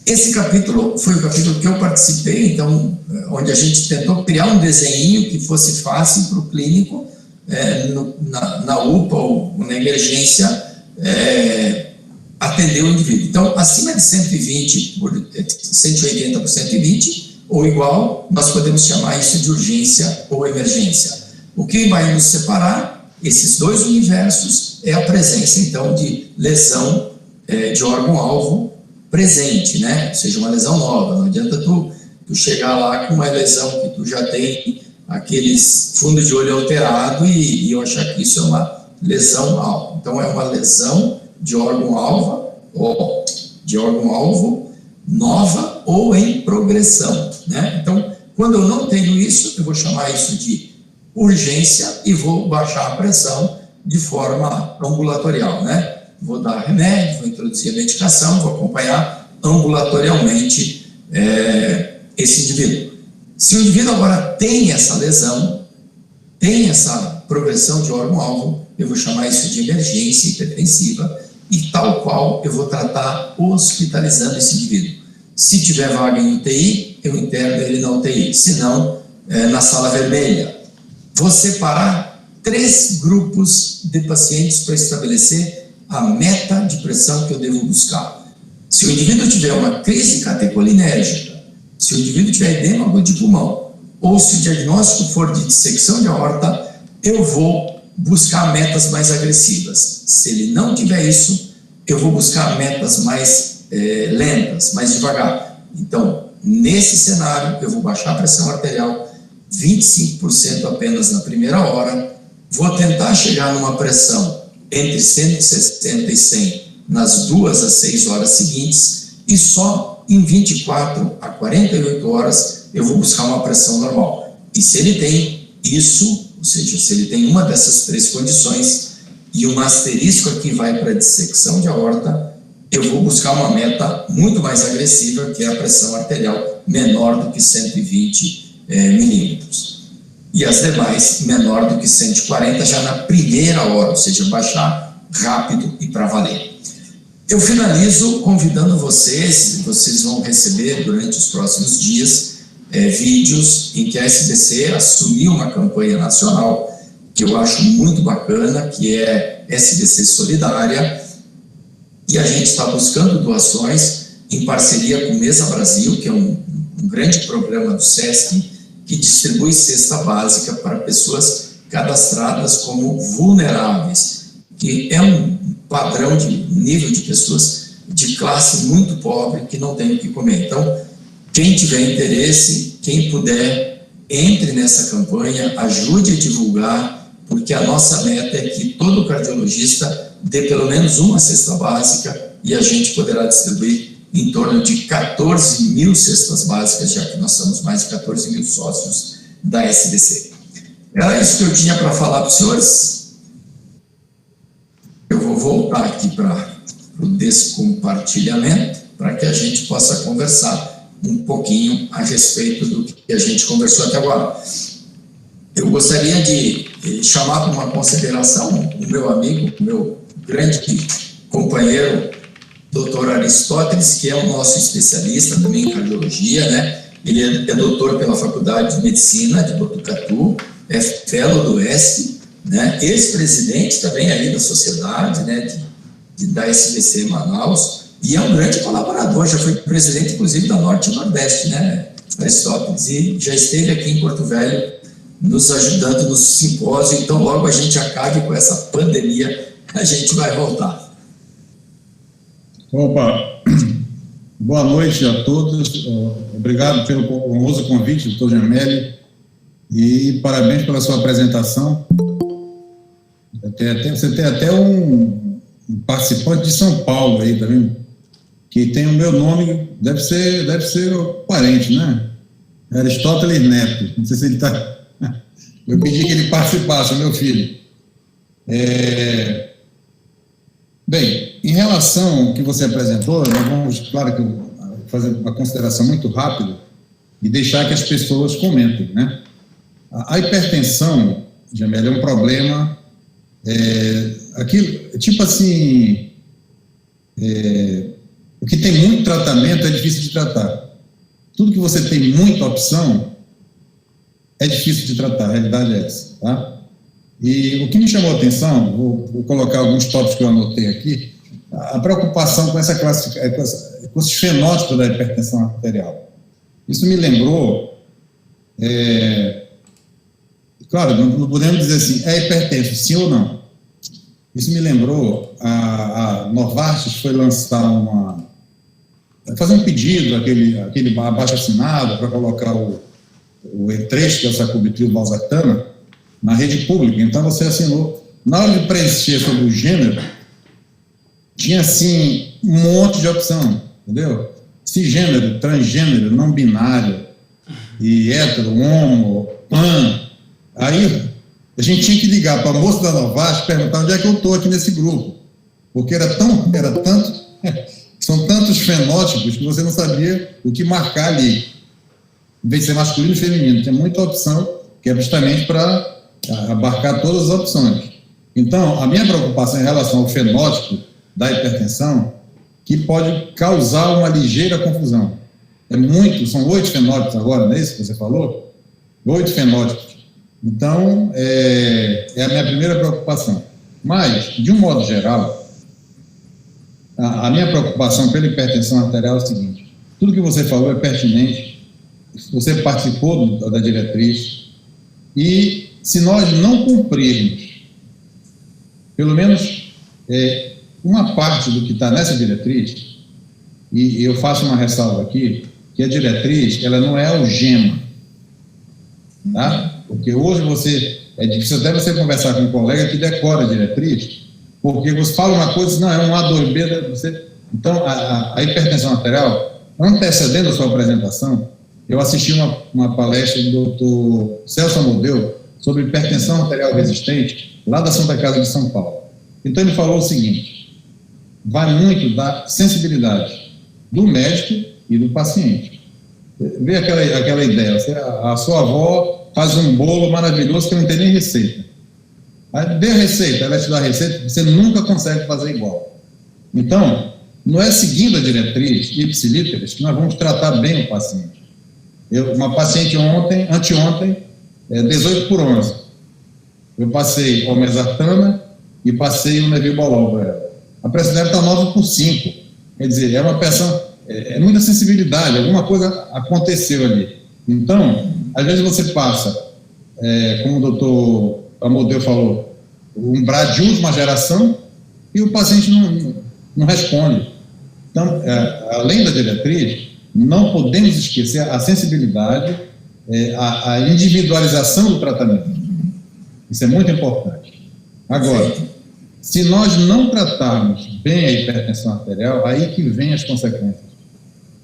Esse capítulo foi o capítulo que eu participei, então, onde a gente tentou criar um desenho que fosse fácil para o clínico, na UPA ou na emergência, atender o indivíduo. Então, acima de 120 180 por 120, ou igual, nós podemos chamar isso de urgência ou emergência. O que vai nos separar, esses dois universos, é a presença, então, de lesão de órgão-alvo presente, né? Ou seja, uma lesão nova. Não adianta tu chegar lá com uma lesão que tu já tem aqueles fundos de olho alterado e eu achar que isso é uma lesão-alvo. Então, é uma lesão de órgão-alvo nova ou em progressão, né? Então, quando eu não tenho isso, eu vou chamar isso de urgência e vou baixar a pressão de forma ambulatorial, né? Vou dar remédio, vou introduzir a medicação, vou acompanhar ambulatorialmente esse indivíduo. Se o indivíduo agora tem essa lesão, tem essa progressão de órgão-alvo, eu vou chamar isso de emergência hipertensiva e tal qual eu vou tratar hospitalizando esse indivíduo. Se tiver vaga em UTI, eu interno ele na UTI, se não, na sala vermelha. Vou separar 3 grupos de pacientes para estabelecer a meta de pressão que eu devo buscar. Se o indivíduo tiver uma crise catecolinérgica, se o indivíduo tiver edema agudo de pulmão, ou se o diagnóstico for de dissecção de aorta, eu vou buscar metas mais agressivas. Se ele não tiver isso, eu vou buscar metas mais lentas, mais devagar. Então, nesse cenário, eu vou baixar a pressão arterial 25% apenas na primeira hora, vou tentar chegar numa pressão entre 160 e 100 nas 2 a 6 horas seguintes e só em 24 a 48 horas eu vou buscar uma pressão normal. E se ele tem isso, ou seja, se ele tem uma dessas 3 condições e um asterisco aqui vai para a dissecção de aorta, eu vou buscar uma meta muito mais agressiva, que é a pressão arterial menor do que 120 milímetros. E as demais menor do que 140 já na primeira hora, ou seja, baixar rápido e para valer. Eu finalizo convidando vocês vão receber durante os próximos dias vídeos em que a SBC assumiu uma campanha nacional que eu acho muito bacana, que é SBC Solidária, e a gente está buscando doações em parceria com o Mesa Brasil, que é um grande programa do SESC, que distribui cesta básica para pessoas cadastradas como vulneráveis, que é um padrão de nível de pessoas de classe muito pobre que não tem o que comer. Então, quem tiver interesse, quem puder, entre nessa campanha, ajude a divulgar, porque a nossa meta é que todo cardiologista dê pelo menos uma cesta básica e a gente poderá distribuir em torno de 14 mil cestas básicas, já que nós somos mais de 14 mil sócios da SBC. Era isso que eu tinha para falar para os senhores. Eu vou voltar aqui para o descompartilhamento, para que a gente possa conversar um pouquinho a respeito do que a gente conversou até agora. Eu gostaria de chamar para uma consideração o meu amigo, o meu grande companheiro, Dr. Aristóteles, que é o nosso especialista também em cardiologia, né? Ele é doutor pela Faculdade de Medicina de Botucatu, é fellow do ESP, né? Ex-presidente também ali da sociedade, né? Da SBC Manaus, e é um grande colaborador, já foi presidente, inclusive, da Norte e Nordeste, né? Aristóteles, e já esteve aqui em Porto Velho nos ajudando no simpósio, então logo a gente acabe com essa pandemia, a gente vai voltar. Opa, boa noite a todos, obrigado pelo honroso convite, doutor Gemelli, e parabéns pela sua apresentação. Você tem até um participante de São Paulo aí, tá vendo? Que tem o meu nome, deve ser o parente, né? Aristóteles Neto, não sei se ele está... Eu pedi que ele participasse, meu filho. Bem, em relação ao que você apresentou, nós vamos, claro que fazer uma consideração muito rápida e deixar que as pessoas comentem, né? A hipertensão, Gemelli, é um problema, tipo assim, o que tem muito tratamento é difícil de tratar. Tudo que você tem muita opção é difícil de tratar, a realidade é essa, tá? E o que me chamou a atenção, vou colocar alguns tópicos que eu anotei aqui, a preocupação com essa com esses fenótipos da hipertensão arterial. Isso me lembrou, claro, não podemos dizer assim, é hipertenso, sim ou não. Isso me lembrou, a Novartis foi fazer um pedido, aquele abaixo-assinado para colocar o trecho que é o sacubitril valsartana na rede pública. Então você assinou. Na hora de preencher sobre o gênero, tinha assim um monte de opção, entendeu? Cisgênero, transgênero, não binário, e hétero, homo, pan. Aí a gente tinha que ligar para a moça da Novartis e perguntar onde é que eu estou aqui nesse grupo, porque era tanto, são tantos fenótipos que você não sabia o que marcar ali. Em vez de ser masculino e feminino, tem muita opção que é justamente para abarcar todas as opções. Então, a minha preocupação em relação ao fenótipo da hipertensão, que pode causar uma ligeira confusão. São 8 fenótipos agora, não é isso que você falou? 8 fenótipos. Então, é a minha primeira preocupação. Mas, de um modo geral, a minha preocupação pela hipertensão arterial é o seguinte: tudo que você falou é pertinente, você participou da diretriz, e se nós não cumprirmos pelo menos uma parte do que está nessa diretriz, e eu faço uma ressalva aqui, que a diretriz, ela não é algema, tá? Porque hoje é difícil até você conversar com um colega que decora a diretriz, porque você fala uma coisa, não, é um A2B, então a hipertensão arterial, antecedendo a sua apresentação, eu assisti uma palestra do Dr. Celso Amodeu sobre hipertensão arterial resistente, lá da Santa Casa de São Paulo. Então ele falou o seguinte: vai muito da sensibilidade do médico e do paciente. Vê aquela ideia, a sua avó faz um bolo maravilhoso que não tem nem receita. Aí dê a receita, ela te dá a receita, você nunca consegue fazer igual. Então, não é seguindo a diretriz ipsilíteres que nós vamos tratar bem o paciente. Uma paciente anteontem, 18/11. Eu passei olmesartana e passei o nevirbolol para ela. A pressão dela está 9/5. Quer dizer, é uma pressão, muita sensibilidade, alguma coisa aconteceu ali. Então, às vezes você passa, como o doutor Amodeu falou, um brad de última geração e o paciente não responde. Então, além da diretriz, não podemos esquecer a sensibilidade, a individualização do tratamento. Isso é muito importante. Agora, se nós não tratarmos bem a hipertensão arterial, aí que vem as consequências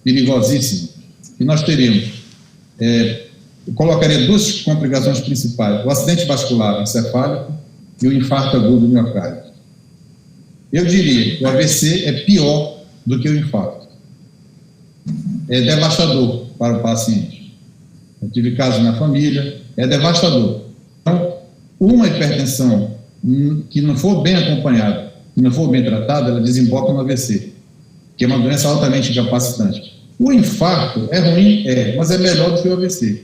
perigosíssimas. E nós teríamos, eu colocaria 2 complicações principais: o acidente vascular encefálico e o infarto agudo do miocárdio. Eu diria que o AVC é pior do que o infarto. É devastador para o paciente. Eu tive casos na família, é devastador. Então, uma hipertensão que não for bem acompanhada, que não for bem tratada, ela desemboca no AVC, que é uma doença altamente incapacitante. O infarto é ruim, mas é melhor do que o AVC.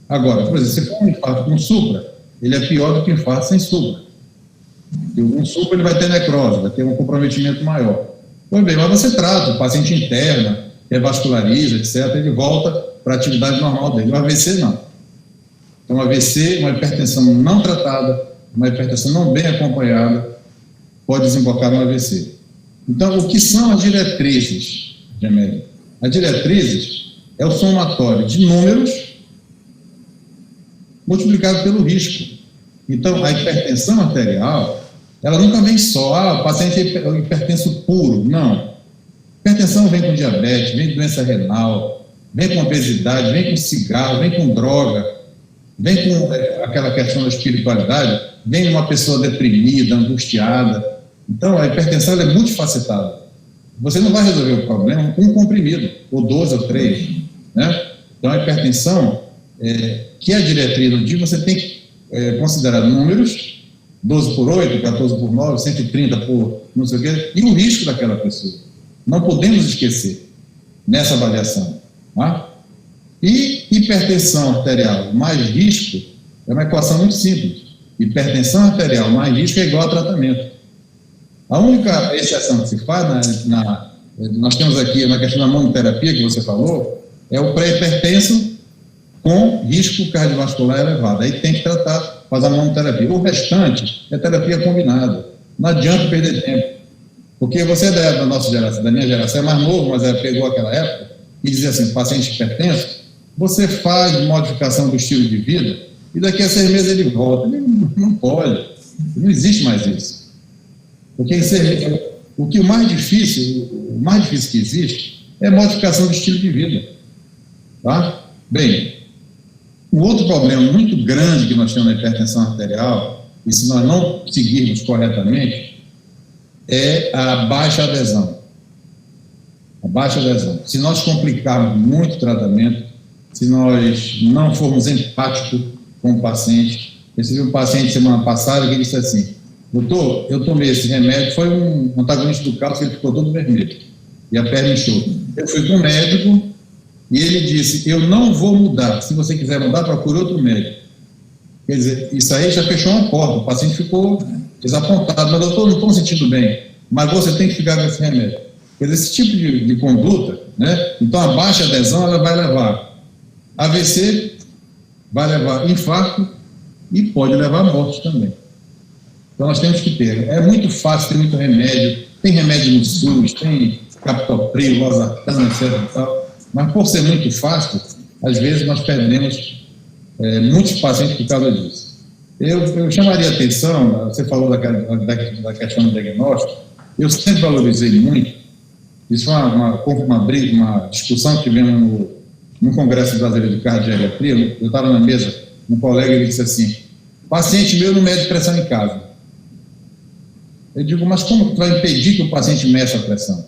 Agora, por exemplo, se for um infarto com supra, ele é pior do que o infarto sem supra. Porque um supra ele vai ter necrose, vai ter um comprometimento maior. Pois bem, mas você trata, o paciente interna, revasculariza, etc., ele volta para a atividade normal dele. O AVC não. Então, o AVC, uma hipertensão não tratada, uma hipertensão não bem acompanhada, pode desembocar no AVC. Então, o que são as diretrizes, Gemelli? As diretrizes é o somatório de números multiplicado pelo risco. Então, a hipertensão arterial, ela nunca vem só, o paciente é hipertenso puro. Não. Hipertensão vem com diabetes, vem com doença renal, vem com obesidade, vem com cigarro, vem com droga, vem com aquela questão da espiritualidade, vem uma pessoa deprimida, angustiada. Então, a hipertensão ela é multifacetada. Você não vai resolver o problema com um comprimido, ou 12 ou 3. Né? Então, a hipertensão, que é a diretriz do dia, você tem que considerar números, 12/8, 14/9, 130 por não sei o quê, e o risco daquela pessoa. Não podemos esquecer nessa avaliação. Tá? E hipertensão arterial mais risco é uma equação muito simples. Hipertensão arterial mais risco é igual a tratamento. A única exceção que se faz, nós temos aqui na questão da monoterapia que você falou, é o pré-hipertenso com risco cardiovascular elevado. Aí tem que tratar, fazer a monoterapia. O restante é terapia combinada. Não adianta perder tempo. Porque você é da nossa geração, da minha geração, é mais novo, mas pegou aquela época, e dizia assim, paciente hipertenso, você faz modificação do estilo de vida, e daqui a 6 meses ele volta. Ele não pode. Não existe mais isso. Porque o mais difícil que existe é a modificação do estilo de vida. Tá? Bem, o outro problema muito grande que nós temos na hipertensão arterial, e se nós não seguirmos corretamente, é a baixa adesão. A baixa adesão. Se nós complicarmos muito o tratamento, se nós não formos empáticos com o paciente, eu recebi um paciente semana passada que disse assim, doutor, eu tomei esse remédio, foi um antagonista do cálcio, ele ficou todo vermelho, e a perna inchou. Eu fui com o médico, e ele disse, eu não vou mudar, se você quiser mudar, procure outro médico. Quer dizer, isso aí já fechou uma porta, o paciente ficou desapontado, mas doutor, não estou me sentindo bem, mas você tem que ficar com esse remédio. Quer dizer, esse tipo de conduta, né? Então a baixa adesão, ela vai levar AVC, vai levar infarto e pode levar à morte também. Então nós temos que ter, é muito fácil, tem muito remédio, tem remédio no SUS, tem captopril, losartana, etc. E tal, mas por ser muito fácil, às vezes nós perdemos muitos pacientes por causa disso. Eu chamaria a atenção, você falou da questão do diagnóstico, eu sempre valorizei muito, isso foi uma discussão que tivemos no Congresso Brasileiro de Cardiologia. Eu estava na mesa, um colega ele disse assim, paciente meu não mede pressão em casa. Eu digo, mas como que vai impedir que o paciente meça a pressão?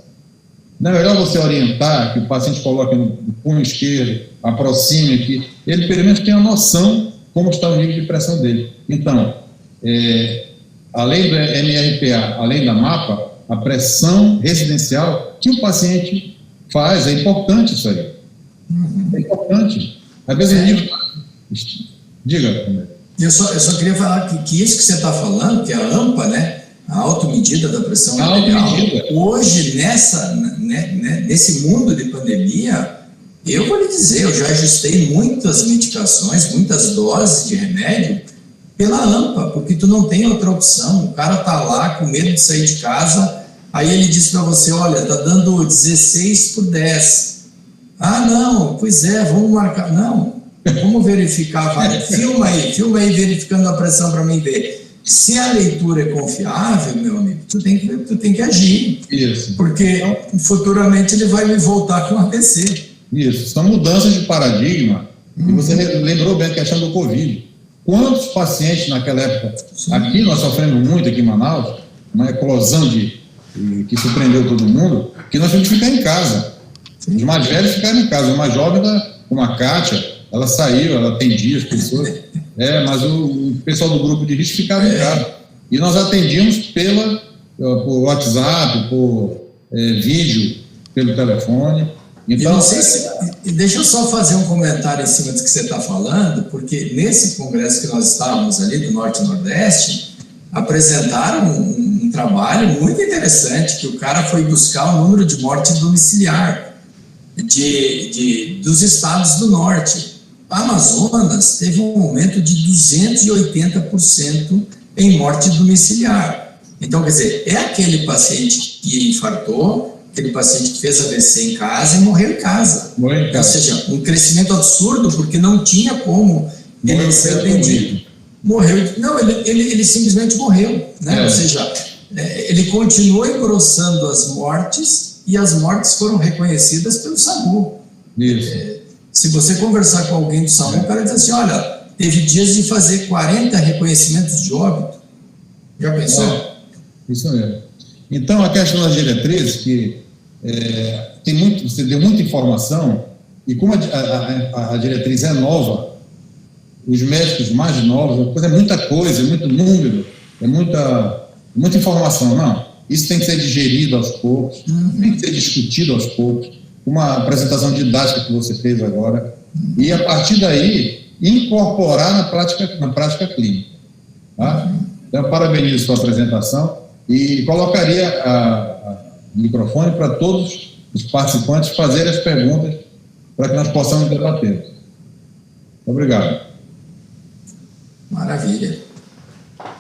Não é melhor você orientar, que o paciente coloque no punho esquerdo, aproxime aqui, ele pelo menos tem a noção como está o nível de pressão dele. Então, além do MRPA, além da MAPA, a pressão residencial que o paciente faz, é importante isso aí. É importante. Às vezes o nível... Diga. Eu só queria falar que isso que você está falando, que é a AMPA, né? A automedida da pressão arterial, hoje, nesse mundo de pandemia, eu vou lhe dizer, eu já ajustei muitas medicações, muitas doses de remédio pela AMPA, porque tu não tem outra opção. O cara tá lá com medo de sair de casa, aí ele diz para você, olha, tá dando 16/10. Ah, não, pois é, vamos marcar. Não, vamos verificar, vai, filma aí verificando a pressão para mim ver. Se a leitura é confiável, meu amigo, tu tem que agir. Isso. Porque futuramente ele vai me voltar com AVC. Isso, são mudanças de paradigma. E você lembrou bem a questão do Covid. Quantos pacientes naquela época, aqui nós sofremos muito aqui em Manaus, uma eclosão que surpreendeu todo mundo, que nós tínhamos que ficar em casa. Os mais velhos ficaram em casa. Uma jovem, como a Kátia, ela saiu, ela atendia as pessoas, mas o pessoal do grupo de risco ficava em casa. E nós atendíamos por WhatsApp, por vídeo, pelo telefone. Então, não sei deixa eu só fazer um comentário em cima do que você está falando, porque nesse congresso que nós estávamos ali do Norte e Nordeste, apresentaram um trabalho muito interessante, que o cara foi buscar o número de morte domiciliar dos estados do Norte. A Amazonas teve um aumento de 280% em morte domiciliar. Então, quer dizer, é aquele paciente que infartou, aquele paciente que fez AVC em casa e morreu em casa. Ou seja, um crescimento absurdo, porque não tinha como ele ser atendido. Morreu. Não, ele simplesmente morreu. Né? Ou seja, ele continuou engrossando as mortes e as mortes foram reconhecidas pelo SAMU. Isso. Se você conversar com alguém do SAMU, o cara diz assim, olha, teve dias de fazer 40 reconhecimentos de óbito. Já pensou? Isso mesmo. Então, a questão das diretrizes, que você deu muita informação, e como a diretriz é nova, os médicos mais novos, é muita coisa, é muito número, é muita informação. Não, isso tem que ser digerido aos poucos, tem que ser discutido aos poucos, uma apresentação didática que você fez agora, e a partir daí, incorporar na prática clínica. Tá? Então, parabenizo a sua apresentação e colocaria o microfone para todos os participantes fazerem as perguntas para que nós possamos debater. Obrigado. Maravilha.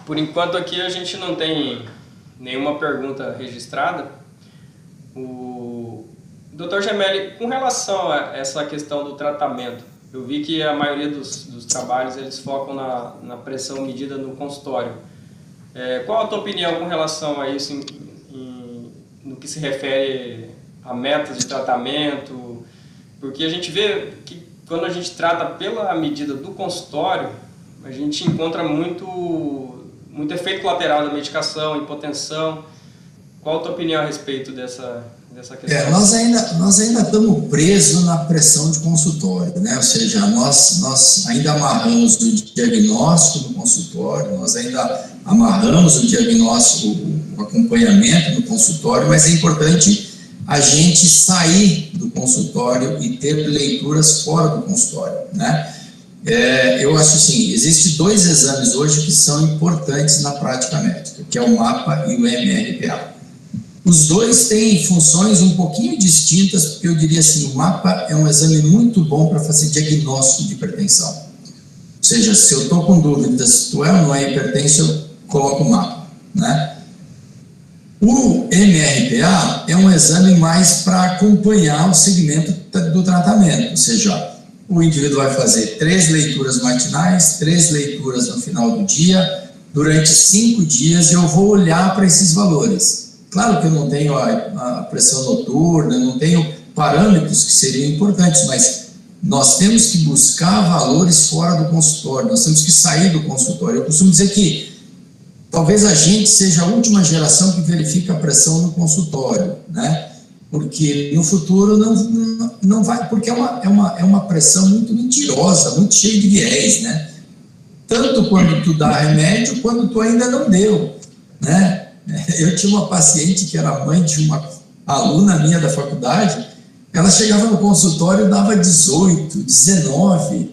Por enquanto aqui a gente não tem nenhuma pergunta registrada. O Dr. Gemelli, com relação a essa questão do tratamento, eu vi que a maioria dos trabalhos eles focam na pressão medida no consultório. Qual a tua opinião com relação a isso no que se refere a metas de tratamento? Porque a gente vê que quando a gente trata pela medida do consultório, a gente encontra muito efeito colateral da medicação, hipotensão. Qual a tua opinião a respeito dessa questão? Nós ainda estamos presos na pressão de consultório, né? Ou seja, nós ainda amarramos o diagnóstico no consultório, nós ainda amarramos o diagnóstico, o acompanhamento no consultório, mas é importante a gente sair do consultório e ter leituras fora do consultório, né? Eu acho assim, existem 2 exames hoje que são importantes na prática médica, que é o MAPA e o MRPA. Os 2 têm funções um pouquinho distintas, porque eu diria assim, o MAPA é um exame muito bom para fazer diagnóstico de hipertensão. Ou seja, se eu estou com dúvidas se tu é ou não é hipertenso, eu coloco o MAPA, né? O MRPA é um exame mais para acompanhar o segmento do tratamento, ou seja, o indivíduo vai fazer 3 leituras matinais, 3 leituras no final do dia, durante 5 dias eu vou olhar para esses valores. Claro que eu não tenho a pressão noturna, não tenho parâmetros que seriam importantes, mas nós temos que buscar valores fora do consultório, nós temos que sair do consultório. Eu costumo dizer que talvez a gente seja a última geração que verifica a pressão no consultório, né? Porque no futuro não vai, porque é uma pressão muito mentirosa, muito cheia de viés, né? Tanto quando tu dá remédio, quando tu ainda não deu, né? Eu tinha uma paciente que era mãe de uma aluna minha da faculdade, ela chegava no consultório e dava 18, 19.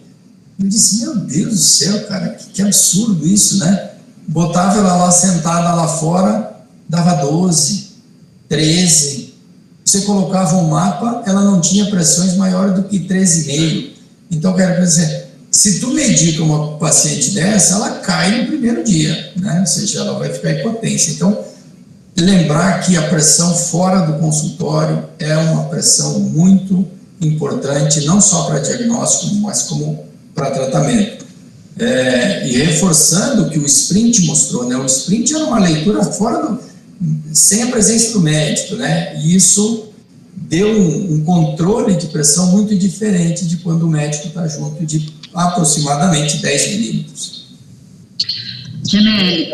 Eu disse, meu Deus do céu, cara, que absurdo isso, né? Botava ela lá sentada lá fora, dava 12, 13. Você colocava um MAPA, ela não tinha pressões maiores do que 13,5. Então, quero dizer, se tu medica uma paciente dessa, ela cai no primeiro dia, né? Ou seja, ela vai ficar hipotência. Então, lembrar que a pressão fora do consultório é uma pressão muito importante, não só para diagnóstico, mas como para tratamento. E reforçando o que o SPRINT mostrou, né? O SPRINT era uma leitura sem a presença do médico, né? E isso deu um controle de pressão muito diferente de quando o médico está junto, de aproximadamente 10 milímetros. Gemelli,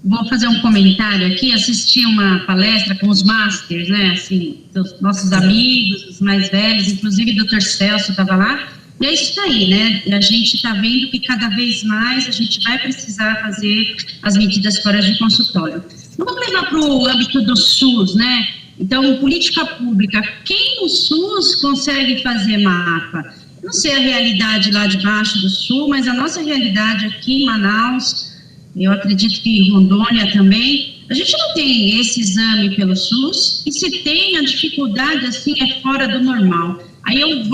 vou fazer um comentário aqui. Assisti uma palestra com os masters, né? Assim, dos nossos amigos, os mais velhos, inclusive o Dr. Celso estava lá. E é isso aí, né? A gente está vendo que cada vez mais a gente vai precisar fazer as medidas fora de consultório. Vamos levar para o âmbito do SUS, né? Então, política pública, quem no SUS consegue fazer MAPA? Não sei a realidade lá de baixo do Sul, mas a nossa realidade aqui em Manaus, eu acredito que em Rondônia também, a gente não tem esse exame pelo SUS, e se tem, a dificuldade, assim, é fora do normal. Aí eu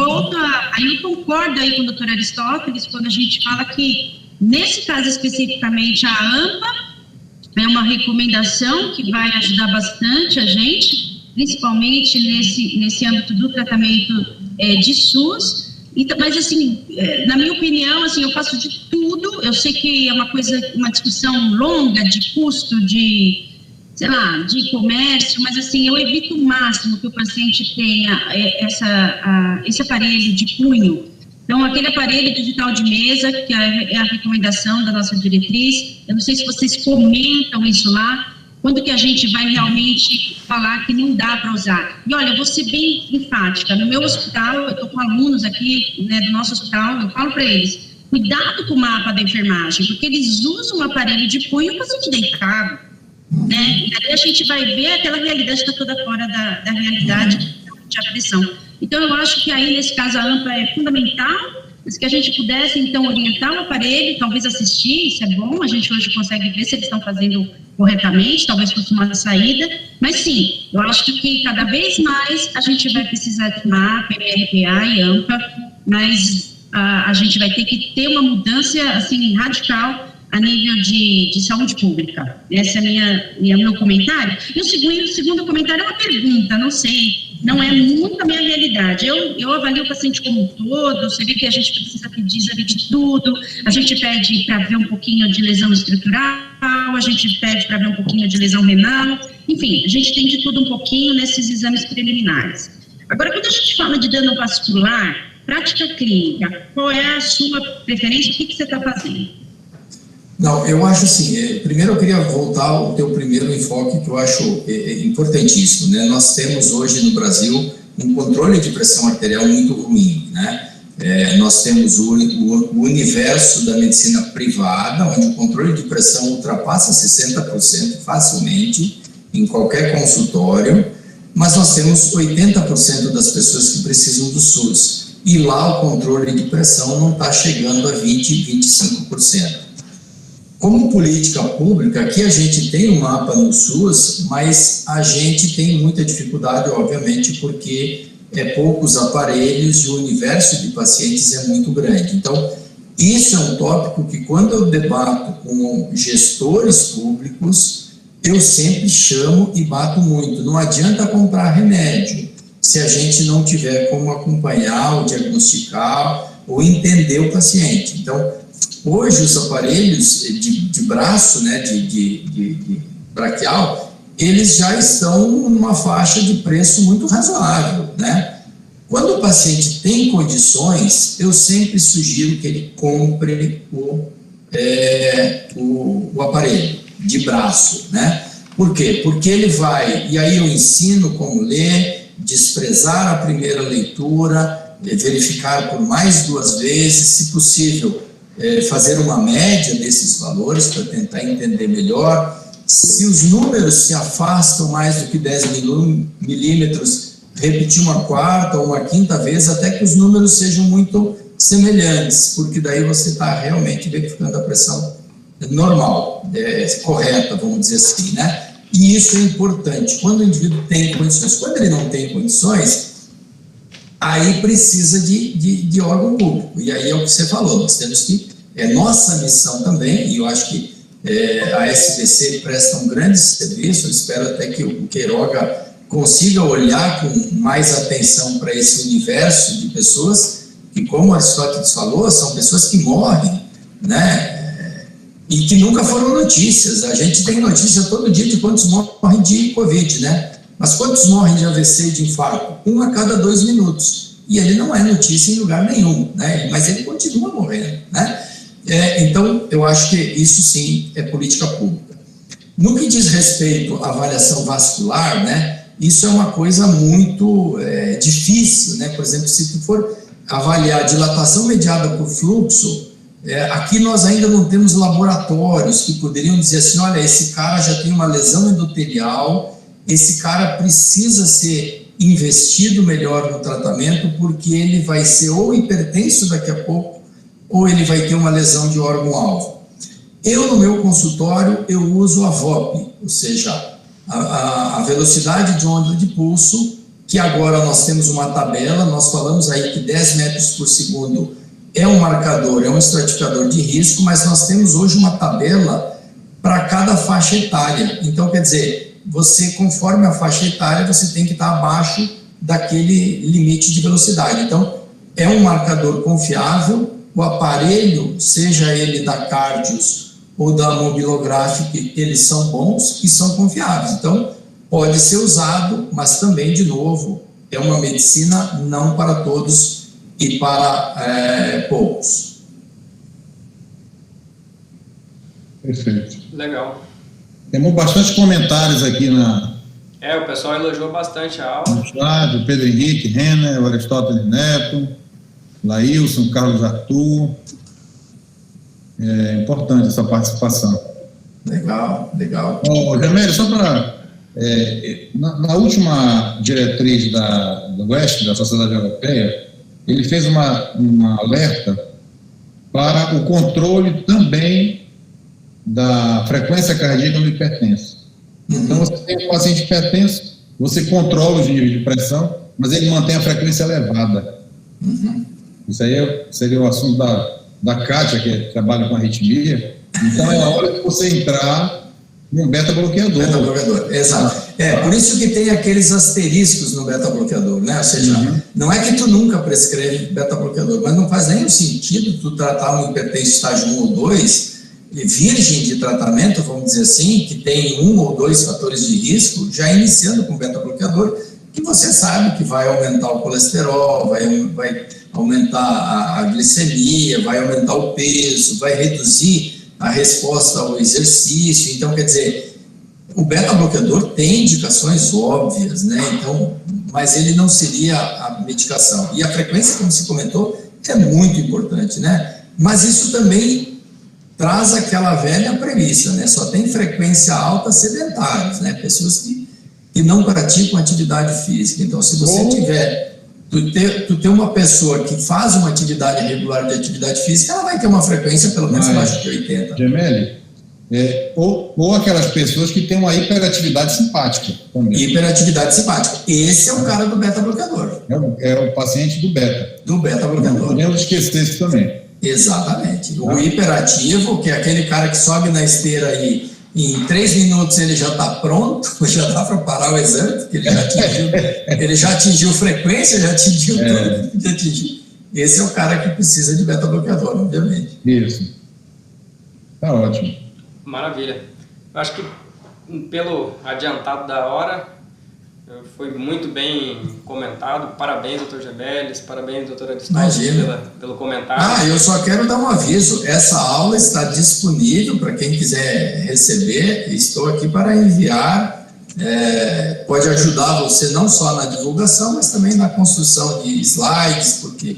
concordo aí com o doutor Aristóteles, quando a gente fala que, nesse caso especificamente, a AMPA é uma recomendação que vai ajudar bastante a gente, principalmente nesse âmbito do tratamento de SUS. Mas, assim, na minha opinião, assim, eu faço de tudo. Eu sei que é uma discussão longa de custo, de comércio, mas, assim, eu evito o máximo que o paciente tenha esse aparelho de punho. Então, aquele aparelho digital de mesa, que é a recomendação da nossa diretriz, eu não sei se vocês comentam isso lá, quando que a gente vai realmente falar que não dá para usar. E olha, eu vou ser bem enfática, no meu hospital, eu estou com alunos aqui, né, do nosso hospital, eu falo para eles, cuidado com o mapa da enfermagem, porque eles usam um aparelho de punho para paciente deitado, né, e aí a gente vai ver aquela realidade que está toda fora da realidade de aflição. Então, eu acho que aí, nesse caso, a AMPA é fundamental, mas que a gente pudesse, então, orientar o aparelho, talvez assistir, isso é bom, a gente hoje consegue ver se eles estão fazendo corretamente, talvez fosse uma saída, mas sim, eu acho que cada vez mais a gente vai precisar de MAPA, MRPA e AMPA, mas a gente vai ter que ter uma mudança, assim, radical a nível de saúde pública. Esse é meu comentário. E o segundo comentário é uma pergunta, não sei, não é muito a minha realidade. Eu avalio o paciente como um todo, você vê que a gente precisa pedir exame de tudo, a gente pede para ver um pouquinho de lesão estrutural, a gente pede para ver um pouquinho de lesão renal, enfim, a gente tem de tudo um pouquinho nesses exames preliminares. Agora, quando a gente fala de dano vascular, prática clínica, qual é a sua preferência, o que você está fazendo? Não, eu acho assim, primeiro eu queria voltar ao teu primeiro enfoque, que eu acho importantíssimo, né? Nós temos hoje no Brasil um controle de pressão arterial muito ruim, né? Nós temos o universo da medicina privada, onde o controle de pressão ultrapassa 60% facilmente em qualquer consultório, mas nós temos 80% das pessoas que precisam do SUS, e lá o controle de pressão não está chegando a 20%, 25%. Como política pública, aqui a gente tem um mapa no SUS, mas a gente tem muita dificuldade, obviamente, porque poucos aparelhos e o universo de pacientes é muito grande. Então, isso é um tópico que, quando eu debato com gestores públicos, eu sempre chamo e bato muito. Não adianta comprar remédio se a gente não tiver como acompanhar ou diagnosticar ou entender o paciente. Então, hoje, os aparelhos de braço, né, de braquial, eles já estão numa faixa de preço muito razoável, né? Quando o paciente tem condições, eu sempre sugiro que ele compre o aparelho de braço, né? Por quê? Porque ele vai, e aí eu ensino como ler, desprezar a primeira leitura, verificar por mais 2 vezes, se possível, fazer uma média desses valores para tentar entender melhor. Se os números se afastam mais do que 10 milímetros, repetir uma 4ª ou uma 5ª vez, até que os números sejam muito semelhantes, porque daí você está realmente verificando a pressão normal, correta, vamos dizer assim, né? E isso é importante, quando o indivíduo tem condições. Quando ele não tem condições, aí precisa de órgão público, e aí é o que você falou, nós temos que, nossa missão também, e eu acho que a SBC presta um grande serviço, eu espero até que o Queiroga consiga olhar com mais atenção para esse universo de pessoas, que, como Aristóteles falou, são pessoas que morrem, né, e que nunca foram notícias. A gente tem notícia todo dia de quantos morrem de Covid, né? Mas quantos morrem de AVC e de infarto? 1 a cada 2 minutos. E ele não é notícia em lugar nenhum, né? Mas ele continua morrendo, né? Então, eu acho que isso sim é política pública. No que diz respeito à avaliação vascular, né? Isso é uma coisa muito difícil, né? Por exemplo, se tu for avaliar a dilatação mediada por fluxo, aqui nós ainda não temos laboratórios que poderiam dizer assim, olha, esse cara já tem uma lesão endotelial, esse cara precisa ser investido melhor no tratamento, porque ele vai ser ou hipertenso daqui a pouco, ou ele vai ter uma lesão de órgão-alvo. Eu, no meu consultório, eu uso a VOP, ou seja, a velocidade de onda de pulso, que agora nós temos uma tabela, nós falamos aí que 10 metros por segundo é um marcador, é um estratificador de risco, mas nós temos hoje uma tabela para cada faixa etária. Então, quer dizer, você, conforme a faixa etária, você tem que estar abaixo daquele limite de velocidade. Então, é um marcador confiável, o aparelho, seja ele da Cardius ou da Mobilographic, eles são bons e são confiáveis. Então, pode ser usado, mas também, de novo, é uma medicina não para todos e para poucos. Perfeito. Legal. Temos bastante comentários aqui o pessoal elogiou bastante a aula. no chat, o Pedro Henrique, Renner, o Aristóteles Neto, Laílson, Carlos Arthur. É importante essa participação. Legal, legal. Jamério, só para... na última diretriz do West, da Sociedade Europeia, ele fez uma alerta para o controle também da frequência cardíaca no hipertenso. Então, você tem um paciente hipertenso, você controla os níveis de pressão, mas ele mantém a frequência elevada. Isso aí seria o assunto da Kátia, que trabalha com arritmia. Então, é a hora de você entrar num beta-bloqueador. Beta-bloqueador, exato. Por isso que tem aqueles asteriscos no beta-bloqueador, né? Ou seja, não é que tu nunca prescreve beta-bloqueador, mas não faz nenhum sentido tu tratar um hipertenso estágio 1 ou 2, virgem de tratamento, vamos dizer assim, que tem 1 ou 2 fatores de risco, já iniciando com beta-bloqueador, que você sabe que vai aumentar o colesterol, vai aumentar a glicemia, vai aumentar o peso, vai reduzir a resposta ao exercício. Então, quer dizer, o beta-bloqueador tem indicações óbvias, né? Então, mas ele não seria a medicação. E a frequência, como se comentou, é muito importante, né? Mas isso também traz aquela velha premissa, né? Só tem frequência alta sedentários, né? Pessoas que não praticam atividade física. Então, se você tiver... Tu ter uma pessoa que faz uma atividade regular de atividade física, ela vai ter uma frequência pelo menos abaixo de 80. Gemelli, ou aquelas pessoas que têm uma hiperatividade simpática também. Hiperatividade simpática. Esse é o cara do beta-bloqueador. É o paciente do beta. Do beta-bloqueador. Não podemos esquecer isso também. Exatamente. O hiperativo, que é aquele cara que sobe na esteira e em 3 minutos ele já está pronto, já dá para parar o exame, porque ele já atingiu frequência, já atingiu tudo que podia atingir. Esse é o cara que precisa de beta-bloqueador, obviamente. Isso. Tá ótimo. Maravilha. Eu acho que, pelo adiantado da hora, foi muito bem comentado. Parabéns, doutor Gemelli, parabéns, doutora Aristóteles, pelo comentário. Eu só quero dar um aviso. Essa aula está disponível para quem quiser receber. Estou aqui para enviar. Pode ajudar você não só na divulgação, mas também na construção de slides, porque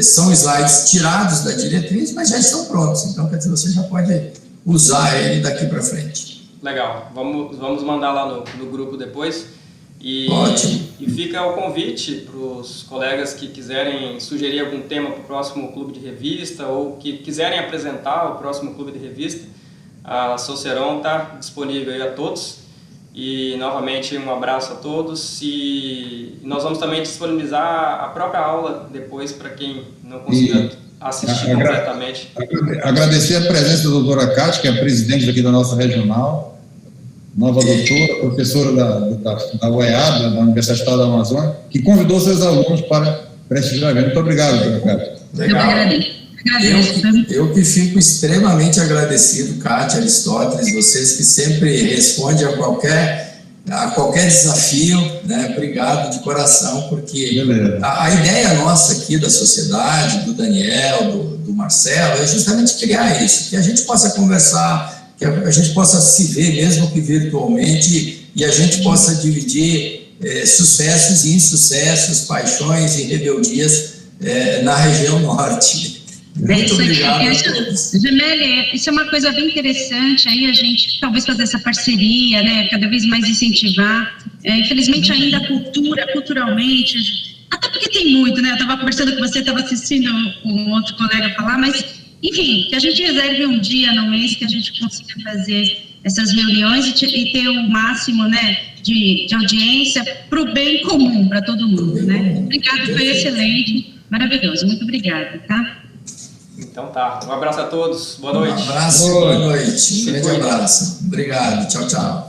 são slides tirados da diretriz, mas já estão prontos. Então, quer dizer, você já pode usar ele daqui para frente. Legal. Vamos mandar lá no grupo depois. Ótimo. E fica o convite para os colegas que quiserem sugerir algum tema para o próximo clube de revista ou que quiserem apresentar o próximo clube de revista. A Soceron está disponível aí a todos. E, novamente, um abraço a todos. E nós vamos também disponibilizar a própria aula depois para quem não conseguir assistir completamente. Agradecer a presença da doutora Kátia, que é a presidente aqui da nossa regional. Nova doutora, professora da UEA, da Universidade Estadual da Amazônia, que convidou seus alunos para prestigiar o evento. Muito obrigado, doutora Kátia. Legal. Eu que fico extremamente agradecido, Kátia, Aristóteles, vocês que sempre respondem a qualquer desafio, né? Obrigado de coração, porque a ideia nossa aqui da sociedade, do Daniel, do Marcelo, é justamente criar isso, que a gente possa conversar, que a gente possa se ver, mesmo que virtualmente, e a gente possa dividir sucessos e insucessos, paixões e rebeldias na região norte. Muito obrigado a todos. Gemelli, isso é uma coisa bem interessante, aí a gente talvez fazer essa parceria, né, cada vez mais incentivar. Infelizmente ainda culturalmente, até porque tem muito, né, eu estava conversando com você, estava assistindo um outro colega falar, mas enfim, que a gente reserve um dia no mês que a gente consiga fazer essas reuniões e ter o máximo, né, de audiência para o bem comum, para todo mundo, né? Obrigado, foi excelente, maravilhoso, muito obrigada, tá? Então tá, um abraço a todos, boa noite. Um abraço, boa noite, um grande abraço. Obrigado, tchau, tchau.